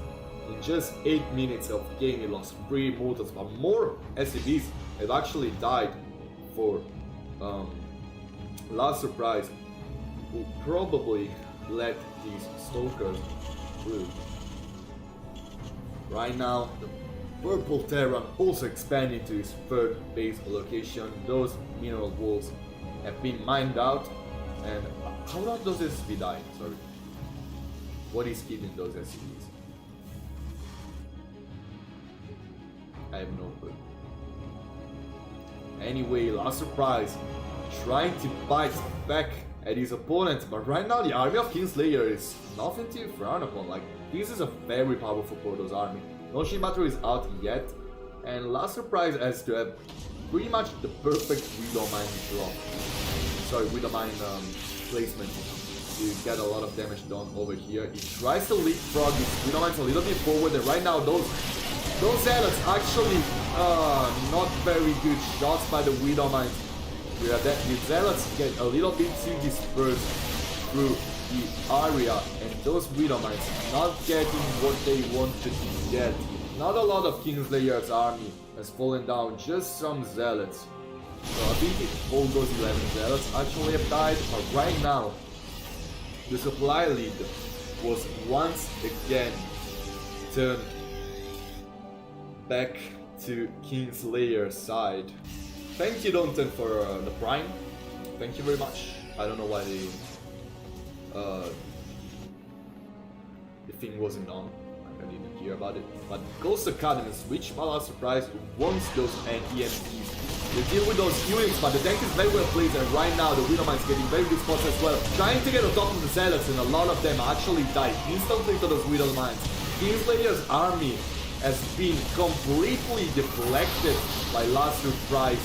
In just 8 minutes of game, he lost 3 Immortals, but more SCVs have actually died for last surprise, who probably let these Stalkers through. Right now, the Purple Terran also expanding to his third base location. Those mineral walls have been mined out. And how long does SCV die? Sorry. What is keeping those SCVs? I have no clue. Anyway, last surprise, trying to bite back at his opponent, but right now the army of Kingslayer is nothing to frown upon. Like, this is a very powerful Protoss army. No Shimato is out yet, and last surprise has to have pretty much the perfect Widow Mine drop. Sorry, Widow Mine placement to get a lot of damage done over here. He tries to leapfrog his Widow Mines a little bit forward, and right now those Zealots actually not very good shots by the Widow Mines. The Zealots get a little bit too dispersed through the area, and those Widow Mines not getting what they wanted to get. Not a lot of Kingslayer's army has fallen down, just some Zealots. So I think all those 11 Zealots actually have died, but right now the supply lead was once again turned back to Kingslayer's side. Thank you, Donton, for the Prime. Thank you very much. I don't know why they the thing wasn't on. I didn't hear about it. But Ghost Academy, which Mala Surprise wants those EMPs. They deal with those units, but the tank is very well placed, and right now the Widowmine's getting very good spots as well. Trying to get on top of the Zealots, and a lot of them actually die instantly to those Widowmines. Kingslayer's army has been completely deflected by Last Surprise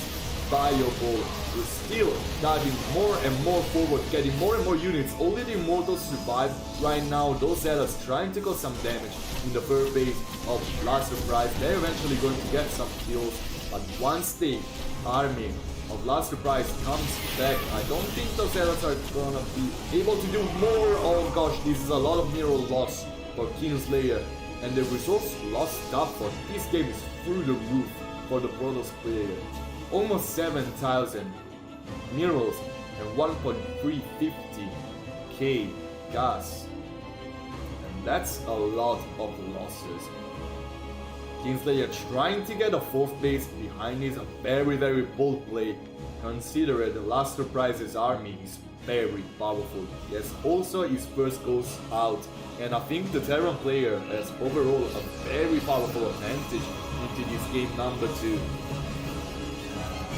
Fireball. We're still diving more and more forward, getting more and more units. Only the Immortals survive right now. Those Zealots trying to cause some damage in the third base of Last Surprise. They're eventually going to get some kills, but once the army of Last Surprise comes back, I don't think those Zealots are gonna be able to do more. Oh gosh, this is a lot of mineral loss for Kingslayer, and the resource loss stuff for this game is through the roof for the Protoss player. Almost 7,000 minerals and 1.350k gas, and that's a lot of losses. Kingslayer trying to get a fourth base behind is a very bold play, considering the Last Surprise's army is very powerful. Yes, also his first goes out, and I think the Terran player has overall a very powerful advantage into this game number 2.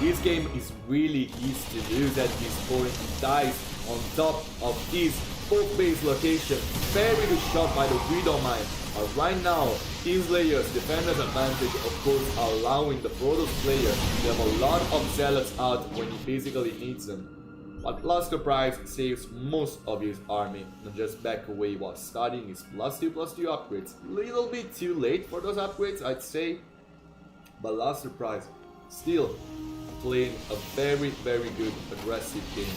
This game is really easy to lose at this point. He dies on top of this fourth base location. Very good shot by the Widowmine. Right now, Kingslayer's defender's advantage, of course, allowing the Protoss player to have a lot of Zealots out when he basically needs them. But Last Surprise saves most of his army and just back away while starting his +2/+2 upgrades. Little bit too late for those upgrades, I'd say. But Last Surprise still playing a very good aggressive game.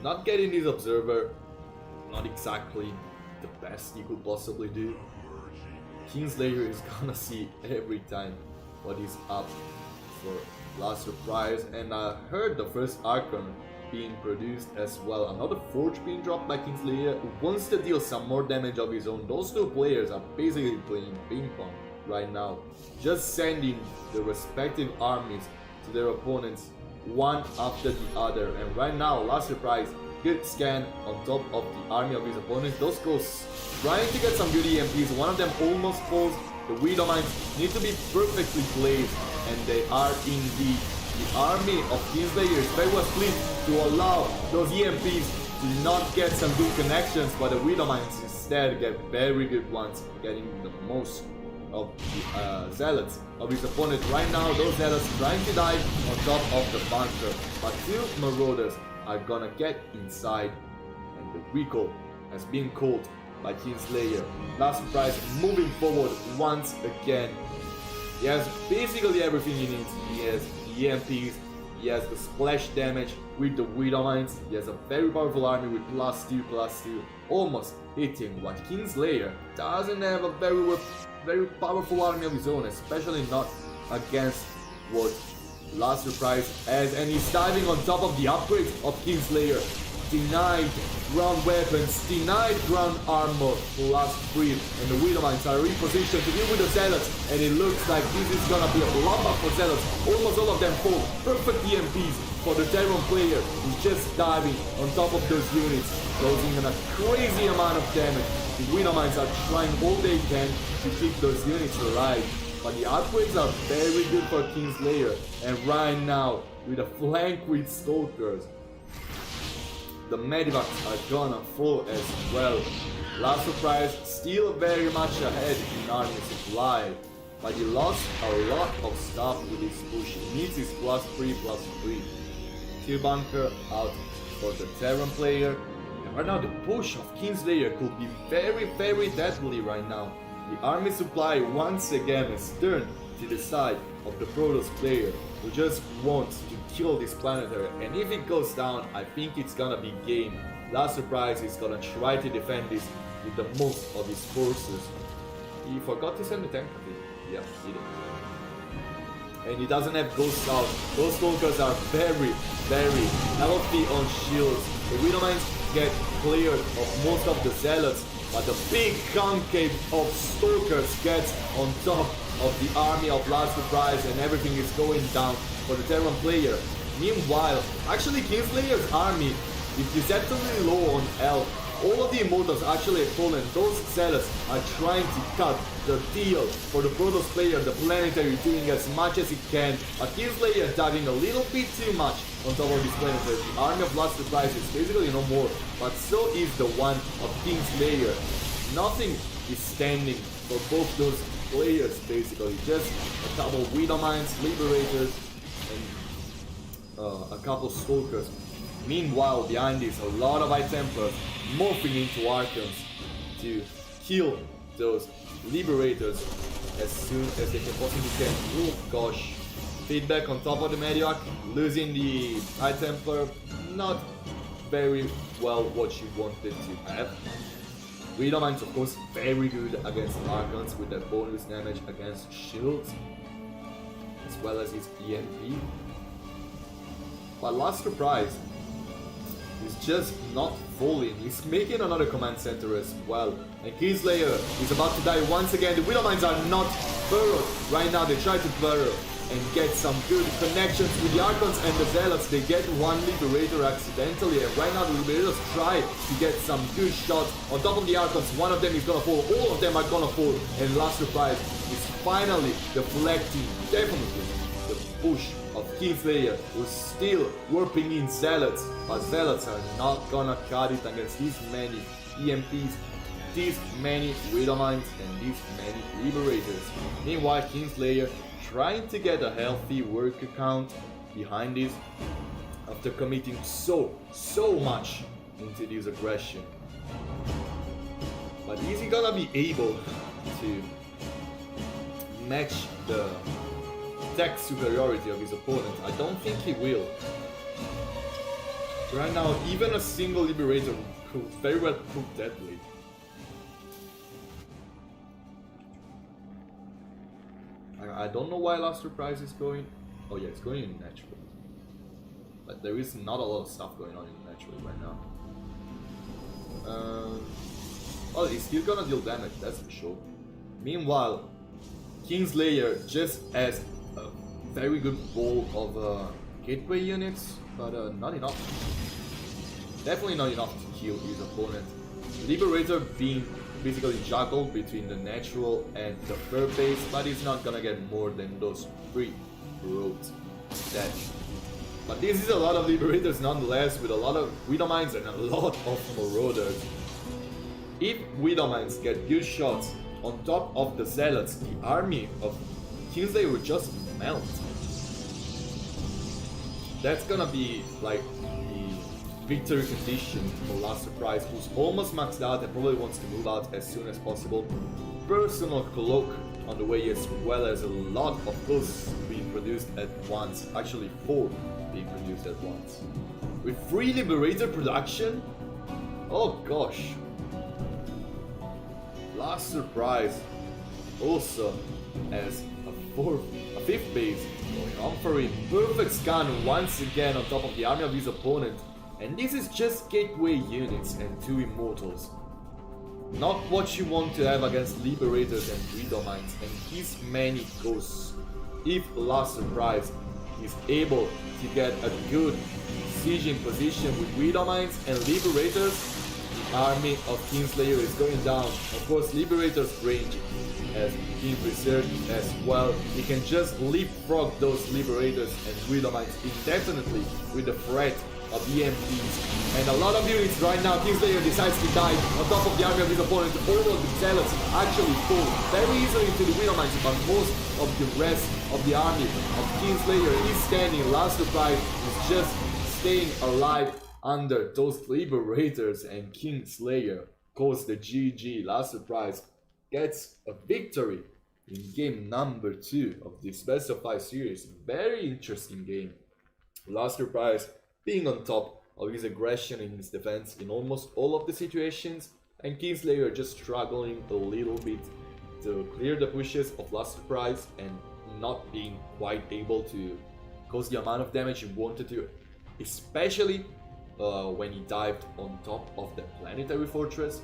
Not getting this observer, not exactly the best he could possibly do. Kingslayer is gonna see every time what is up for Last Surprise, and I heard the first Archon being produced as well. Another Forge being dropped by Kingslayer, who wants to deal some more damage of his own. Those two players are basically playing ping pong right now, just sending the respective armies to their opponents one after the other. And right now, Last Surprise, good scan on top of the army of his opponents. Those ghosts trying to get some good EMPs. One of them almost falls. The Widowmines need to be perfectly placed, and they are indeed. The army of Kingslayer is very well split to allow those EMPs to not get some good connections, but the Widowmines instead get very good ones, getting the most of the Zealots of his opponent. Right now, those Zealots trying to dive on top of the bunker, but two Marauders are gonna get inside, and the recall has been called by Kingslayer. Last Surprise moving forward once again. He has basically everything he needs. He has EMPs, he has the splash damage with the Widowmines, he has a very powerful army with +2/+2, almost hitting what Kingslayer doesn't have a very powerful army of his own, especially not against what Last Surprise has, and he's diving on top of the upgrades of Kingslayer. Denied ground weapons, denied ground armor, +3, and the Widowmines are repositioned to deal with the Zealots, and it looks like this is gonna be a bloodbath for Zealots. Almost all of them fall. Perfect EMPs for the Terran player, who's just diving on top of those units, causing a crazy amount of damage. The Widowmines are trying all they can to keep those units alive, but the upgrades are very good for Kingslayer, and right now, with a flank with Stalkers, the Medivacs are gonna fall as well. Last Surprise still very much ahead in army supply, but he lost a lot of stuff with his push. He needs his +3/+3. Two bunker out for the Terran player. And right now the push of Kingslayer could be very deadly right now. The army supply once again is turned to the side of the Protoss player, who just wants to kill this planetary, and if it goes down, I think it's gonna be game. Last Surprise is gonna try to defend this with the most of his forces. He forgot to send the tank, I think. Yeah, he did. And he doesn't have ghosts out. Those Stalkers are very healthy on shields. The Widowmines get cleared of most of the Zealots, but the big concave of Stalkers gets on top of the army of Last Surprise, and everything is going down for the Terran player. Meanwhile, actually Kingslayer's army, if you set really low on health, all of the immortals actually have fallen. Those zealots are trying to cut the deal for the Protoss player, the planetary, doing as much as he can. But Kingslayer diving a little bit too much on top of this planetary. The army of Last Surprise is basically no more, but so is the one of Kingslayer. Nothing is standing for both those players basically. Just a couple of Widow Mines, Liberators, and a couple Stalkers. Meanwhile, behind this, a lot of High Templars morphing into Archons to kill those Liberators as soon as they can possibly can. Oh gosh. Feedback on top of the Mediac, losing the High Templar, not very well what you wanted to have. Widow Mines, of course, very good against Archons with that bonus damage against shields, as well as his EMP. But Last Surprise is just not falling. He's making another command center as well. And Kingslayer is about to die once again. The Widow Mines are not burrowed right now. They try to burrow and get some good connections with the Archons and the Zealots. They get one Liberator accidentally, and right now the Liberators try to get some good shots on top of the Archons. One of them is gonna fall, all of them are gonna fall, and Last Surprise is finally deflecting, definitely, the push of Kingslayer, who's still warping in Zealots, but Zealots are not gonna cut it against these many EMPs, these many Widow Mines, and these many Liberators. Meanwhile, Kingslayer trying to get a healthy worker count behind this after committing so much into this aggression. But is he gonna be able to match the tech superiority of his opponent? I don't think he will. Right now, even a single Liberator could very well prove deadly. I don't know why Last Surprise is going. Oh yeah, it's going in natural. But there is not a lot of stuff going on in natural right now. Well, he's still gonna deal damage, that's for sure. Meanwhile, Kingslayer just has a very good ball of gateway units, but not enough. Definitely not enough to kill his opponent. Liberator being basically juggled between the natural and the fur base, but he's not gonna get more than those 3 roads damage. But this is a lot of Liberators nonetheless, with a lot of Widow Mines and a lot of Marauders. If Widow Mines get good shots on top of the Zealots, the army of Kingslayer will just melt. That's gonna be like victory condition for Last Surprise, who's almost maxed out and probably wants to move out as soon as possible. Personal Cloak on the way, as well as a lot of those being produced at once. Actually 4 being produced at once. With 3 Liberator production? Oh gosh. Last Surprise also has a 5th base going on for him. Perfect scan once again on top of the army of his opponent. And this is just gateway units and 2 immortals. Not what you want to have against Liberators and Widow Mines and his many ghosts. If Last Surprise is able to get a good sieging position with Widow Mines and Liberators, the army of Kingslayer is going down. Of course, Liberator's range has been preserved as well. He can just leapfrog those Liberators and Widow Mines indefinitely with the threat of EMPs. And a lot of units right now, Kingslayer decides to die on top of the army of his opponent. All of the Zealots actually fall very easily into the Widow Mines, but most of the rest of the army of Kingslayer is standing. Last Surprise is just staying alive under those Liberators, and Kingslayer calls the GG. Last Surprise gets a victory in game number 2 of this best of 5 series. Very interesting game. Last Surprise being on top of his aggression in his defense in almost all of the situations, and Kingslayer just struggling a little bit to clear the pushes of Last Surprise and not being quite able to cause the amount of damage he wanted to, especially when he dived on top of the planetary fortress.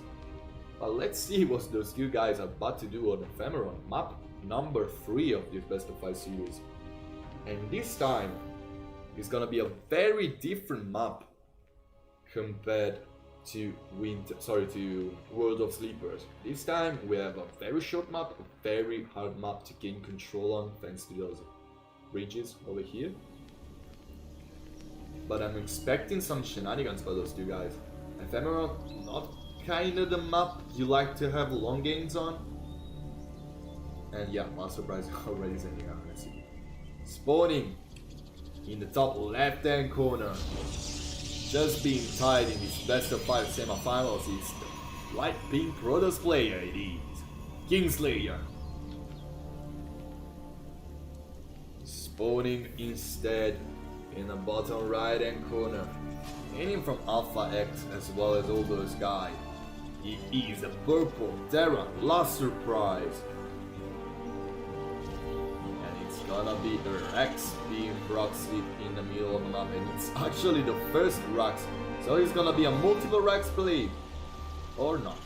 But let's see what those 2 guys are about to do on Ephemeron, map number 3 of this best of 5 series. And this time is gonna be a very different map compared to World of Sleepers. This time we have a very short map, a very hard map to gain control on thanks to those bridges over here. But I'm expecting some shenanigans by those two guys. Ephemeral, not kinda the map you like to have long gains on. And yeah, Last Surprise already sending out a message. Spawning in the top left-hand corner. Just being tied in this best of 5 semifinals is the light pink Protoss player. It is Kingslayer. Spawning instead in the bottom right hand corner, aiming from Alpha X as well as all those guys. It is a purple Terra Last Surprise. And it's gonna be the Rex being proxied in the middle of the map, and it's actually the first Rex. So it's gonna be a multiple Rex play. Or not.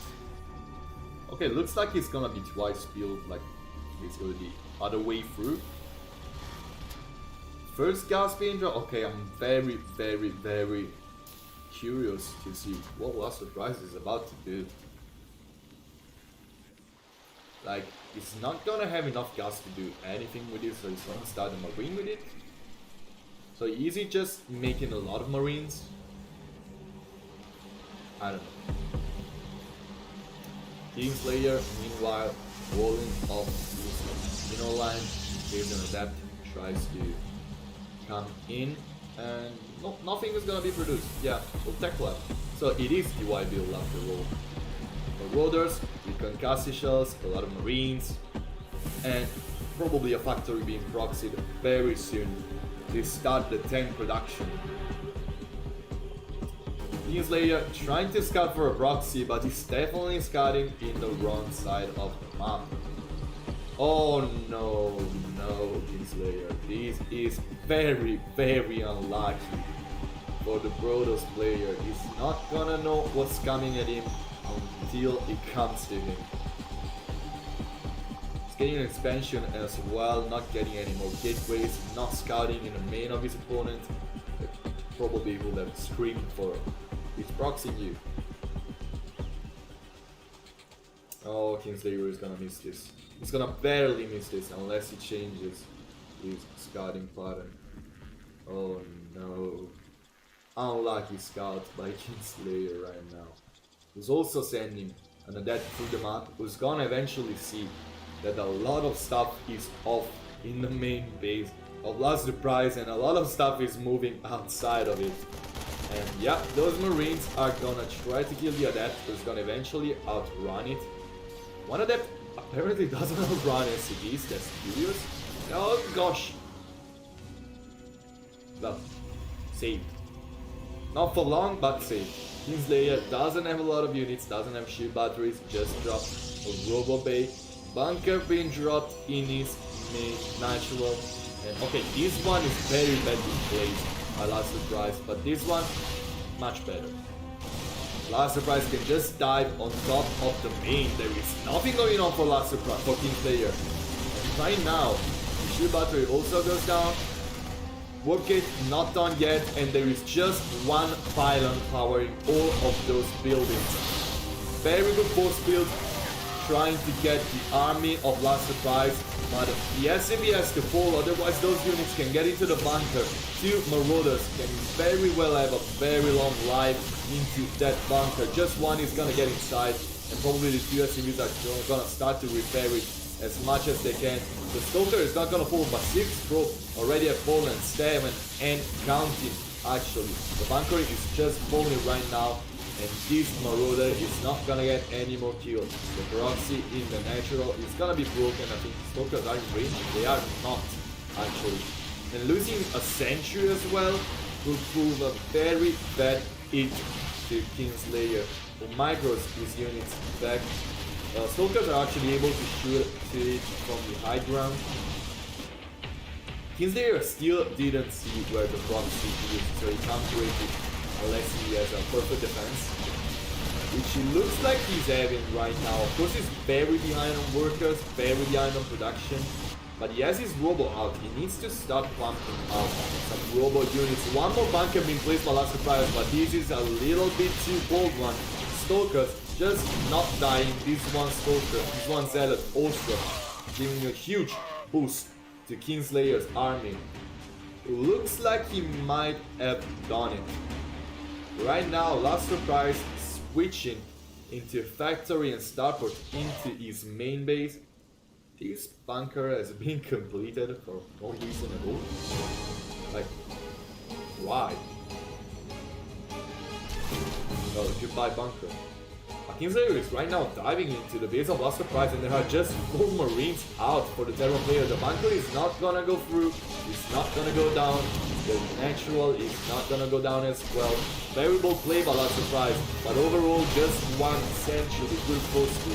Okay, looks like it's gonna be twice built, like basically the other way through. First gas being dropped. Okay, I'm very curious to see what Last Surprise is about to do. Like, it's not gonna have enough gas to do anything with it, so it's gonna start a marine with it. So is he just making a lot of marines? I don't know. Kingslayer, meanwhile, rolling off his mineral line, gives an adapt, tries to come in, and nothing is gonna be produced. Yeah, so tech lab. So it is DY build after all. Marauders with concussive shells, a lot of marines, and probably a factory being proxied very soon to start the tank production. Kingslayer trying to scout for a proxy, but he's definitely scouting in the wrong side of the map. Oh no, Kingslayer. This is very unlucky for the Protoss player. He's not gonna know what's coming at him until it comes to him. He's getting an expansion as well, not getting any more gateways, not scouting in the main of his opponent. Probably would have screamed for his proxy you. Oh, Kingslayer is gonna miss this. He's gonna barely miss this unless he changes his scouting pattern. Oh no. Unlucky scout by Kingslayer right now. Who's also sending an adept through the map, who's gonna eventually see that a lot of stuff is off in the main base of Last Surprise and a lot of stuff is moving outside of it. And yeah, those marines are gonna try to kill the adept, who's gonna eventually outrun it. One adept apparently doesn't outrun SCVs, that's curious. Oh gosh. Well, saved. Not for long, but saved. Kingslayer doesn't have a lot of units, doesn't have shield batteries, just dropped a Robo Bay. Bunker being dropped in his main natural. And okay, this one is very badly placed by Last Surprise, but this one, much better. Last Surprise can just dive on top of the main. There is nothing going on for Last Surprise, for Kingslayer. And right now, the shield battery also goes down. Warp gate not done yet, and there is just one pylon powering all of those buildings. Very good force build, trying to get the army of Last Surprise, but the SCV has to fall, otherwise those units can get into the bunker. Two Marauders can very well have a very long life into that bunker. Just one is gonna get inside, and probably the two SCVs are gonna start to repair it as much as they can. The Stalker is not gonna fall, but 6 probe already have fallen, 7 and counting actually. The bunker is just falling right now, and this Marauder is not gonna get any more kills. The proxy in the natural is gonna be broken. I think Stalkers are in range. They are not actually. And losing a Sentry as well will prove a very bad hit to Kingslayer, who micros his units back. Stalkers are actually able to shoot it from the high ground. Kingslayer still didn't see where the proxy is, so he can't break it unless he has a perfect defense, which he looks like he's having right now. Of course, he's very behind on workers, very behind on production, But he has his Robo out. He needs to start pumping out some Robo units. One more bunker being placed by Last Surprise, but this is a little bit too bold one. Stalkers just not dying. This one Stalker, this one Zealot also giving a huge boost to Kingslayer's army. Looks like he might have done it. Right now, Last Surprise switching into factory and starport into his main base. This bunker has been completed for no reason at all. Like, why? Oh, goodbye bunker. Kingslayer is right now diving into the base of Last Surprise, and there are just 4 Marines out for the Terran player. The bunker is not gonna go through, it's not gonna go down, the natural is not gonna go down as well. Very bold play by Last Surprise, but overall just one essentially good post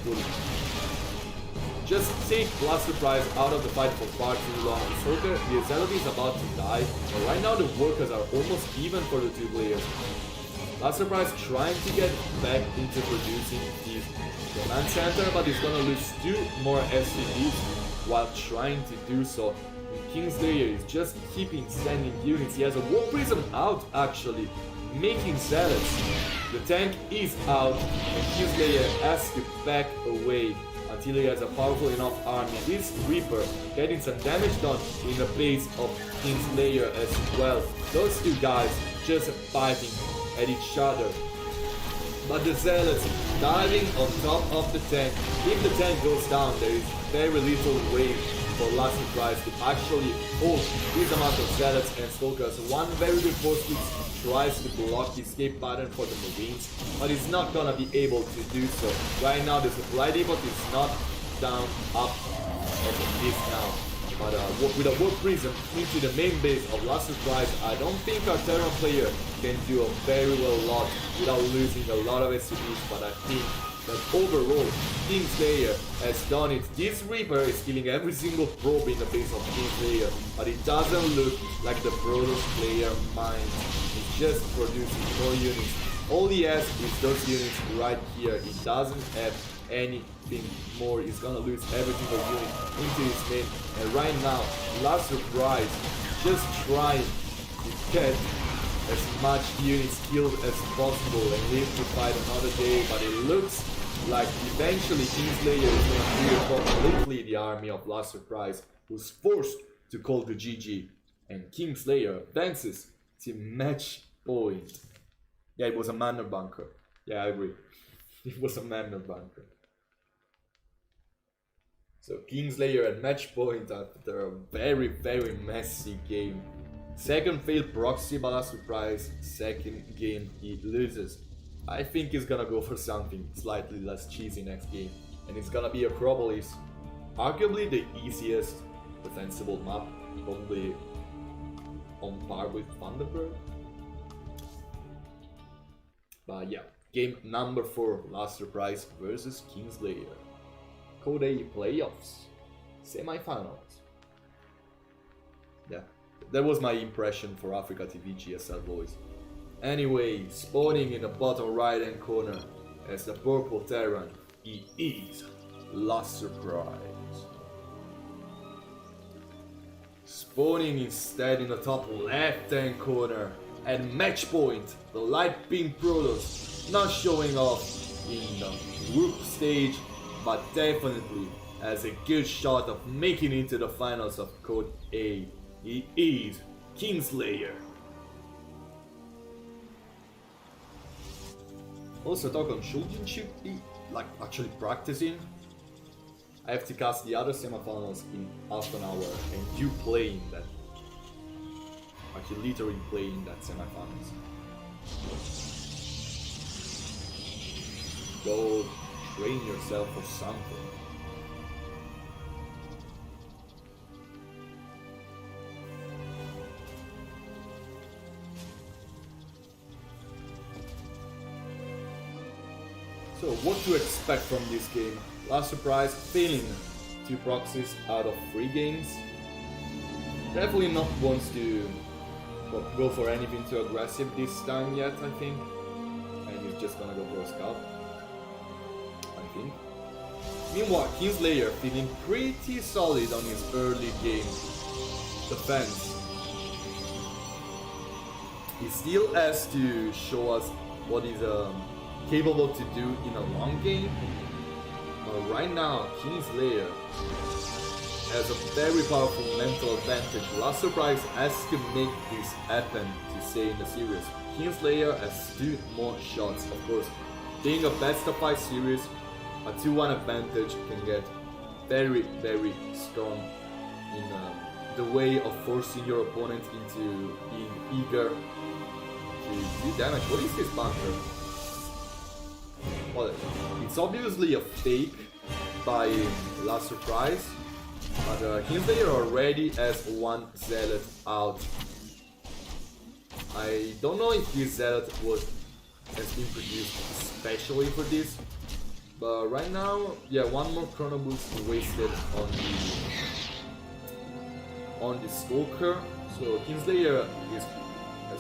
would just take Last Surprise out of the fight for far too long. The Zealot is about to die, but right now the workers are almost even for the 2 players. Last Surprise trying to get back into producing his command center, but he's gonna lose 2 more SCVs while trying to do so. Kingslayer is just keeping sending units. He has a War Prism out actually, making Zealots. The tank is out, and Kingslayer has to back away until he has a powerful enough army. This Reaper getting some damage done in the base of Kingslayer as well. Those 2 guys just fighting at each other. But the Zealots diving on top of the tank. If the tank goes down, there is very little way for Last Surprise to actually hold this amount of Zealots and Stalkers. One very good force tries to block the escape pattern for the Marines, but he's not gonna be able to do so. Right now the supply depot is not down, up, as it is now. But with a War Prism into the main base of Last Surprise, I don't think our Terran player can do a very well lot without losing a lot of SCVs, but I think that overall, Kingslayer has done it. This Reaper is killing every single probe in the base of Kingslayer, but it doesn't look like the Protoss player minds. He's just producing more units. All he has is those units right here. He doesn't have anything more. He's gonna lose every single unit into his main. And right now, Last Surprise just trying to get as much units killed as possible and live to fight another day, but it looks like eventually Kingslayer is going to clear completely the army of Last Surprise, who's forced to call the GG, and Kingslayer advances to match point. Yeah, it was a manor bunker. Yeah, I agree. It was a manor bunker. So Kingslayer at match point after a very, very messy game. Second failed proxy by Last Surprise, second game he loses. I think he's gonna go for something slightly less cheesy next game, and it's gonna be Acropolis, arguably the easiest defensible map, probably on par with Thunderbird. But yeah, game number 4, Last Surprise versus Kingslayer. Code A playoffs, semifinals. Yeah, that was my impression for Africa TV GSL boys. Anyway, spawning in the bottom right hand corner as the purple Terran, he is Last Surprise. Spawning instead in the top left hand corner at match point, the light pink Protoss not showing off in the group stage, but definitely has a good shot of making it to the finals of Code A. He is Kingslayer. Also, talk on shouldn't you be like actually practicing? I have to cast the other semifinals in half an hour, and you playing that. Like you literally playing that semifinals. Go train yourself for something. So what to expect from this game? Last Surprise failing 2 proxies out of 3 games. Definitely not wants to go for anything too aggressive this time yet, I think. And he's just gonna go for a scout, I think. Meanwhile, Kingslayer feeling pretty solid on his early game defense. He still has to show us what he's capable to do in a long game. Right now, Kingslayer has a very powerful mental advantage. Last Surprise has to make this happen to stay in the series. Kingslayer has 2 more shots. Of course, being a best of 5 series, a 2-1 advantage can get very, very strong in the way of forcing your opponent into being eager to do damage. What is this bunker? Well, it's obviously a fake by Last Surprise, but Kingslayer already has 1 Zealot out. I don't know if this Zealot has been produced especially for this, but right now, yeah, 1 more Chrono Boost wasted on the Stalker. So Kingslayer has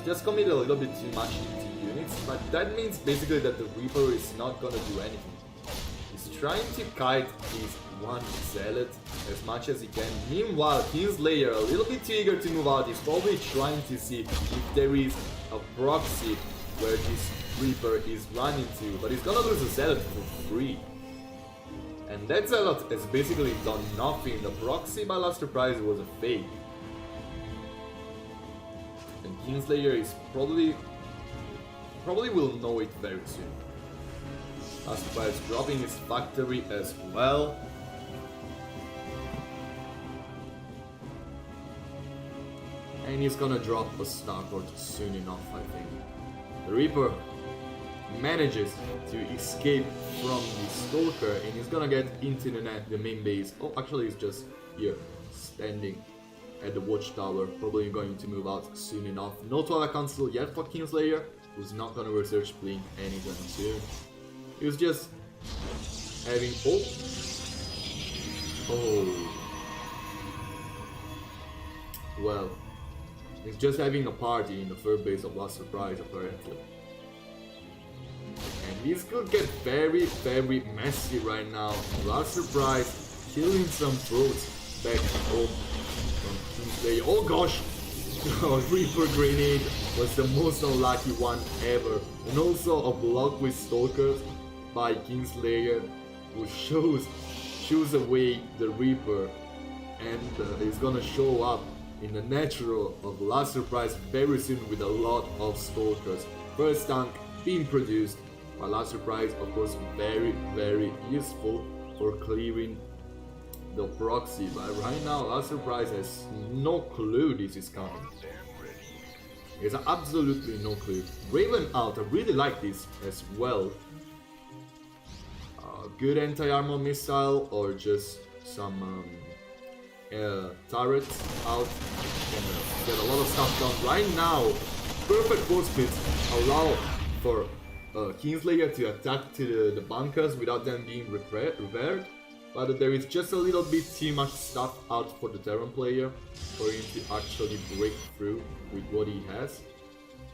just committed a little bit too much into units, but that means basically that the Reaper is not gonna do anything. He's trying to kite his 1 Zealot as much as he can. Meanwhile, Kingslayer, a little bit too eager to move out, he's probably trying to see if there is a proxy where this Reaper is running to, but he's gonna lose a Zealot for free. And that Zealot has basically done nothing. The proxy by Last Surprise was a fake. And Kingslayer is probably will know it very soon. Last Surprise dropping his factory as well. And he's gonna drop a Starport soon enough, I think. The Reaper manages to escape from the Stalker and he's gonna get into the main base. Oh, actually he's just here, standing at the watchtower, probably going to move out soon enough. No Twilight Council yet for Kingslayer, who's not gonna research Blink anytime soon. He was just having... Oh. Well, he's just having a party in the third base of Last Surprise, apparently. And this could get very, very messy right now. Last Surprise killing some throats back home from Kingslayer. Oh gosh! Reaper Grenade was the most unlucky one ever. And also a block with Stalkers by Kingslayer, who shoos away the Reaper, and is gonna show up in the natural of Last Surprise very soon with a lot of Stalkers. First tank being produced by Last Surprise, of course, very, very useful for clearing the proxy, but right now Last Surprise has no clue this is coming. He has absolutely no clue. Raven out, I really like this as well. Good anti-armor missile or just some turrets out. Can get a lot of stuff done right now. Perfect force pits allow for Kingslayer to attack to the bunkers without them being repaired. But there is just a little bit too much stuff out for the Terran player for him to actually break through with what he has.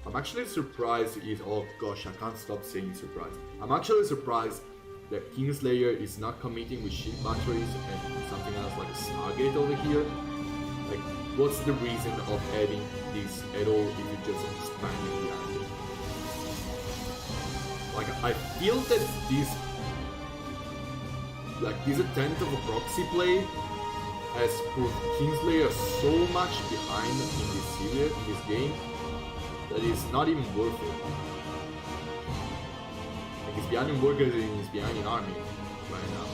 I'm actually surprised if... Oh gosh, I can't stop saying surprised. I'm actually surprised that Kingslayer is not committing with ship batteries and something else like a Stargate over here. Like, what's the reason of having this at all if you just expand it behind it? Like, I feel that this attempt of a proxy play has put Kingslayer so much behind in this series, in this game, that it's not even worth it. Like, he's behind in workers and he's behind in army right now.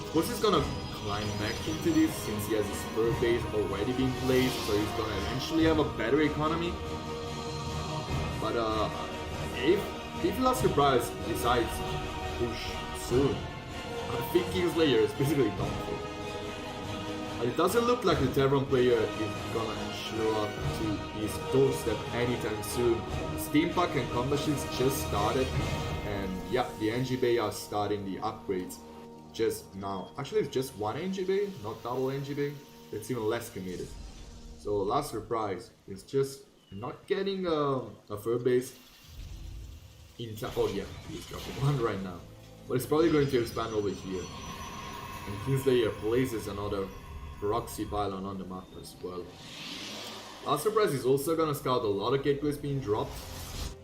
Of course he's gonna climb back into this since he has his third base already being placed, so he's gonna eventually have a better economy. But if Last Surprise decides to push soon, I think Kingslayer is basically done for. But it doesn't look like the Terran player is gonna show up to his doorstep anytime soon. Steam Pack and combat ships just started, and yeah, the NG Bay are starting the upgrades just now. Actually, it's just one NG Bay, not double NG Bay. It's even less committed. So Last Surprise is just not getting a third base in time. Oh yeah, he's dropping one right now. But it's probably going to expand over here. And Kingslayer places another proxy pylon on the map as well. Last Surprise is also gonna scout a lot of gateways being dropped.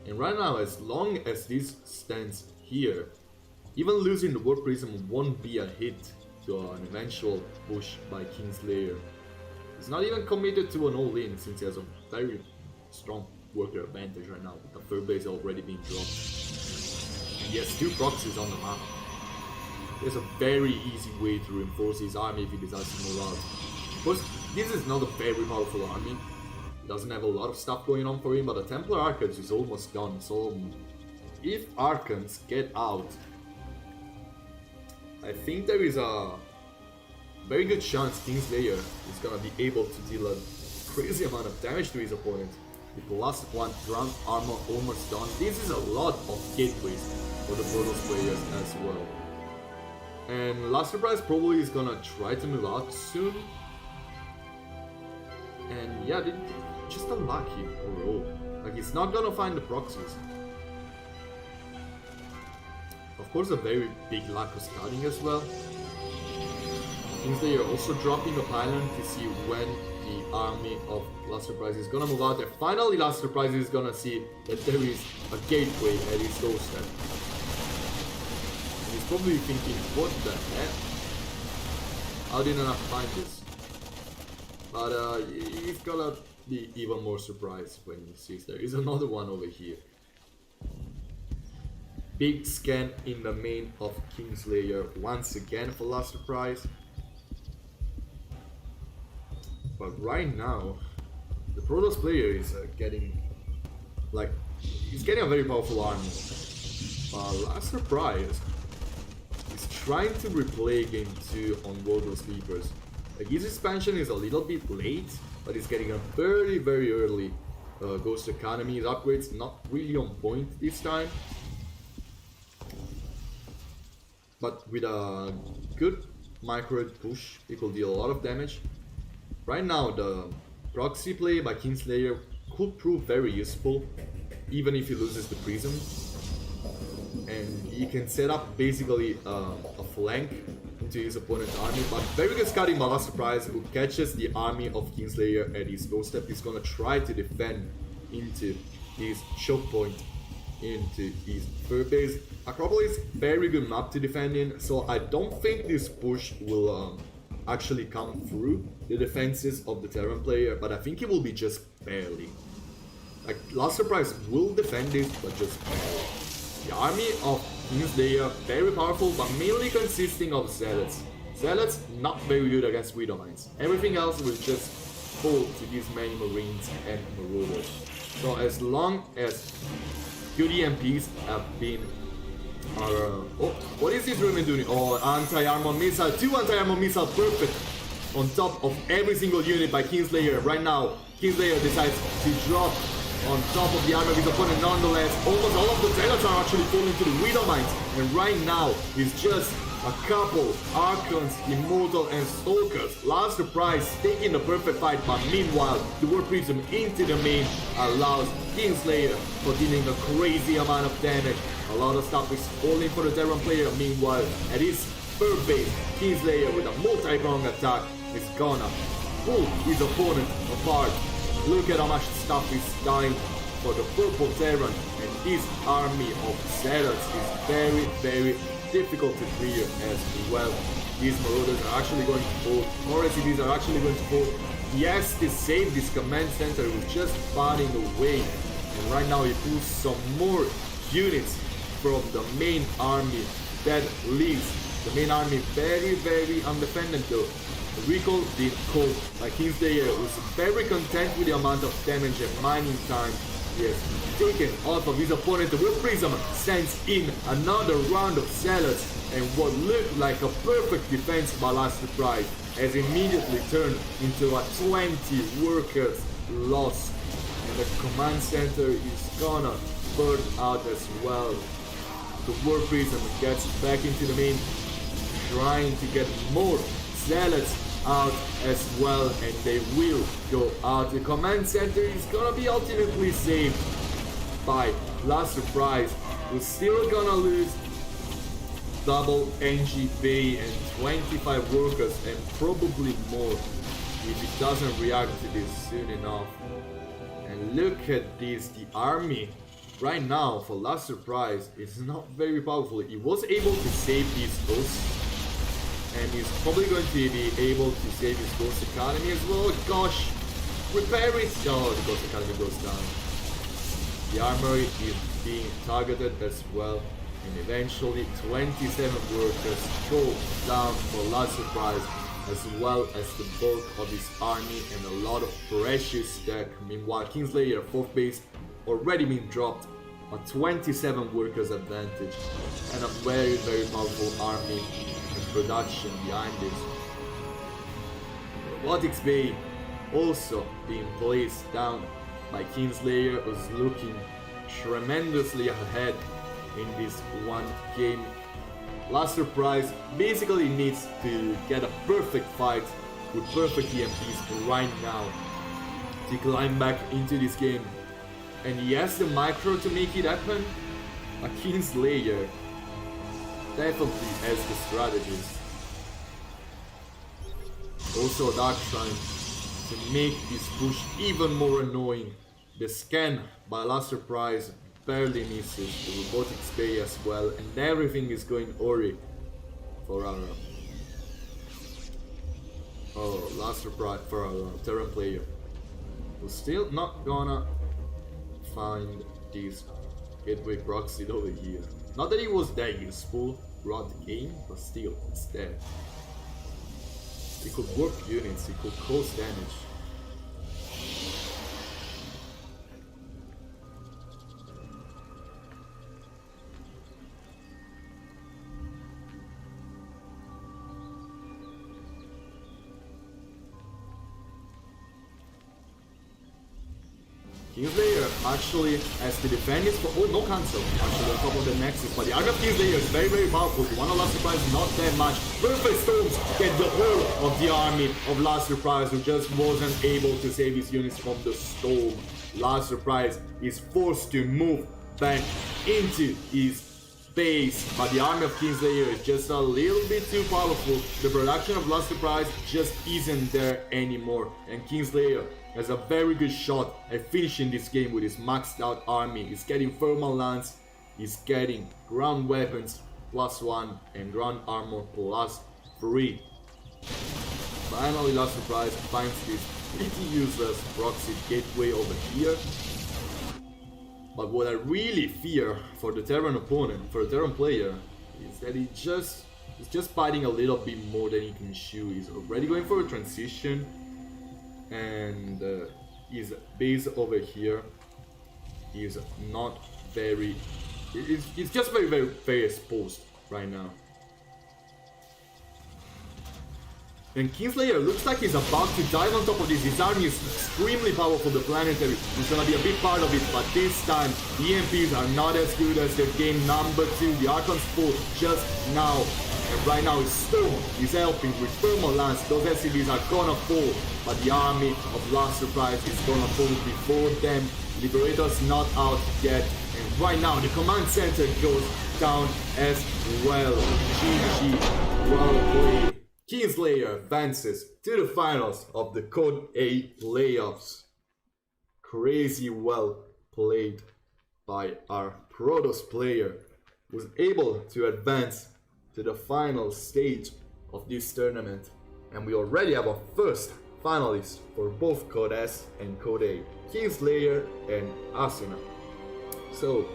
And right now, as long as this stands here, even losing the Warp Prism won't be a hit to an eventual push by Kingslayer. He's not even committed to an all-in since he has a very strong worker advantage right now, with the third base already being dropped. And he has 2 proxies on the map. There's a very easy way to reinforce his army if he decides to move out. Of course, this is not a very powerful army. It doesn't have a lot of stuff going on for him, but the Templar Archons is almost gone, so if Archons get out, I think there is a very good chance Kingslayer is gonna be able to deal a crazy amount of damage to his opponent. With the last one ground armor almost done, this is a lot of gateways for the Protoss players as well. And Last Surprise probably is gonna try to move out soon. And yeah, just unlucky overall. Like, he's not gonna find the proxies. Of course, a very big lack of scouting as well. Kingslayer also dropping a pylon to see when the army of Last Surprise is gonna move out. And finally, Last Surprise is gonna see that there is a gateway at his doorstep. And he's probably thinking, what the heck? How did I not find this? But he's gonna be even more surprised when he sees there is another one over here. Big scan in the main of Kingslayer once again for Last Surprise. But right now, the Protoss player is getting, like, he's getting a very powerful army. But Last Surprise is trying to replay Game 2 on World of Sleepers. Like, his expansion is a little bit late, but he's getting a very, very early Ghost Economy. His upgrades not really on point this time. But with a good micro push, it will deal a lot of damage. Right now, the proxy play by Kingslayer could prove very useful, even if he loses the Prism. And he can set up basically a flank into his opponent's army, but very good scouting by Last Surprise, who catches the army of Kingslayer at his doorstep. He's gonna try to defend into his choke point, into his third base. Acropolis, very good map to defend in, so I don't think this push will actually come through the defenses of the Terran player, but I think it will be just barely. Like, Last Surprise will defend it, but just barely. The army of Kingslayer, very powerful, but mainly consisting of Zealots. Zealots, not very good against Widow Mines. Everything else will just fall to these many Marines and Marauders. So as long as good EMPs have been oh, what is this Roman doing? Oh, anti-armor missile, 2 anti-armor missile, perfect on top of every single unit by Kingslayer. Right now, Kingslayer decides to drop on top of the armor of his opponent. Nonetheless, almost all of the Zealots are actually falling to the Widow Mines, and right now it's just a couple Archons, Immortal, and Stalkers. Last Surprise taking the perfect fight, but meanwhile, the Warp Prism into the main allows Kingslayer for dealing a crazy amount of damage. A lot of stuff is falling for the Terran player. Meanwhile, at his third base, Kingslayer with a multi-prong attack is gonna pull his opponent apart. Look at how much stuff is dying for the purple Terran, and this army of Zealots is very, very difficult to clear as well. These Marauders are actually going to fall. More SCVs are actually going to fall. He has to save this command center, who's just fighting away. And right now he pulls some more units from the main army that leaves the main army very, very undefended though. The recall being called by Kingslayer, who's very content with the amount of damage and mining time he has taken off of his opponent. The Warp Prism sends in another round of Zealots, and what looked like a perfect defense by Last Surprise has immediately turned into a 20 workers loss. And the command center is gonna burn out as well. The Warp Prism gets back into the main, trying to get more Zealots out as well, and they will go out. The command center is gonna be ultimately saved by Last Surprise, who's still gonna lose double NG Bay and 25 workers and probably more if it doesn't react to this soon enough. And look at this, the army right now, for last surprise, is not very powerful. It was able to save these ghosts, and he's probably going to be able to save his Ghost Academy as well. Gosh, repair it! Oh, the Ghost Academy goes down. The armory is being targeted as well, and eventually 27 workers go down for last surprise, as well as the bulk of his army and a lot of precious tech. Meanwhile, Kingslayer 4th base already been dropped, a 27 workers advantage, and a very powerful army and production behind this. Robotics Bay also being placed down by Kingslayer, was looking tremendously ahead in this one game. Last surprise basically needs to get a perfect fight with perfect EMPs right now to climb back into this game. And he has the micro to make it happen. A Kingslayer definitely has the strategies. Also a Dark Shrine to make this push even more annoying. The scan by last surprise barely misses the Robotics Bay as well, and everything is going Ori for our last surprise for our Terran player, who's still not gonna find this gateway proxy over here. Not that it was that useful throughout the game, but still, it's there. It could warp units, it could cause damage. Kingslayer actually has to defend his no cancel actually on top of the Nexus, but the Army of Kingslayer is very powerful. The one of Last Surprise not that much. Perfect Storms get the whole of the army of Last Surprise, who just wasn't able to save his units from the storm. Last Surprise is forced to move back into his base, but the Army of Kingslayer is just a little bit too powerful. The production of Last Surprise just isn't there anymore, and Kingslayer has a very good shot at finishing this game with his maxed out army. He's getting thermal lance, he's getting ground weapons +1 and ground armor +3. Finally, Last Surprise finds this pretty useless proxy gateway over here. But what I really fear for the Terran opponent, for the Terran player, is that he's just fighting a little bit more than he can chew. He's already going for a transition, and his base over here is not very... It's just very exposed right now. And Kingslayer looks like he's about to dive on top of this. His army is extremely powerful, the planetary. He's gonna be a big part of it, but this time the EMPs are not as good as their game number 2. The Archon's full just now. And right now Storm is helping with Thermal Lance. Those SCVs are gonna fall, but the army of Last Surprise is gonna fall before them. Liberator's not out yet. And right now the command center goes down as well. GG, well played. Kingslayer advances to the finals of the Code A playoffs. Crazy well played by our Protoss player, who was able to advance to the final stage of this tournament. And we already have our first finalist for both Code S and Code A, Kingslayer and Asuna. So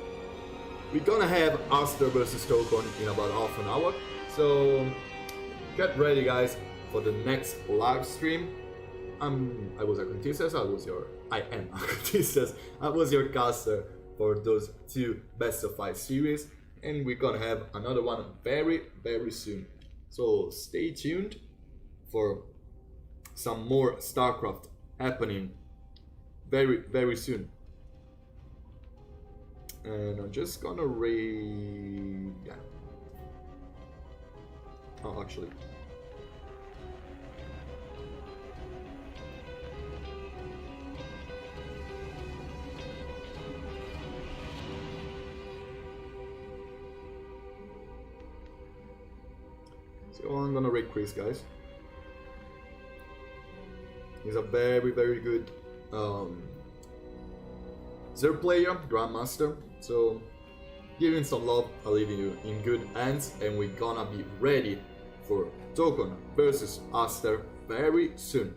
we're gonna have Aster versus Tokon in about half an hour. So get ready, guys, for the next live stream. I am Apprentice, I was your caster for those two best of 5 series, and we're gonna have another one very soon. So stay tuned for some more StarCraft happening very soon. And I'm just gonna raid... yeah. Oh, actually. So I'm gonna rate Chris, guys. He's a very, very good zero player, Grandmaster. So give him some love. I leave you in good hands, and we're gonna be ready for Tokon versus Aster very soon.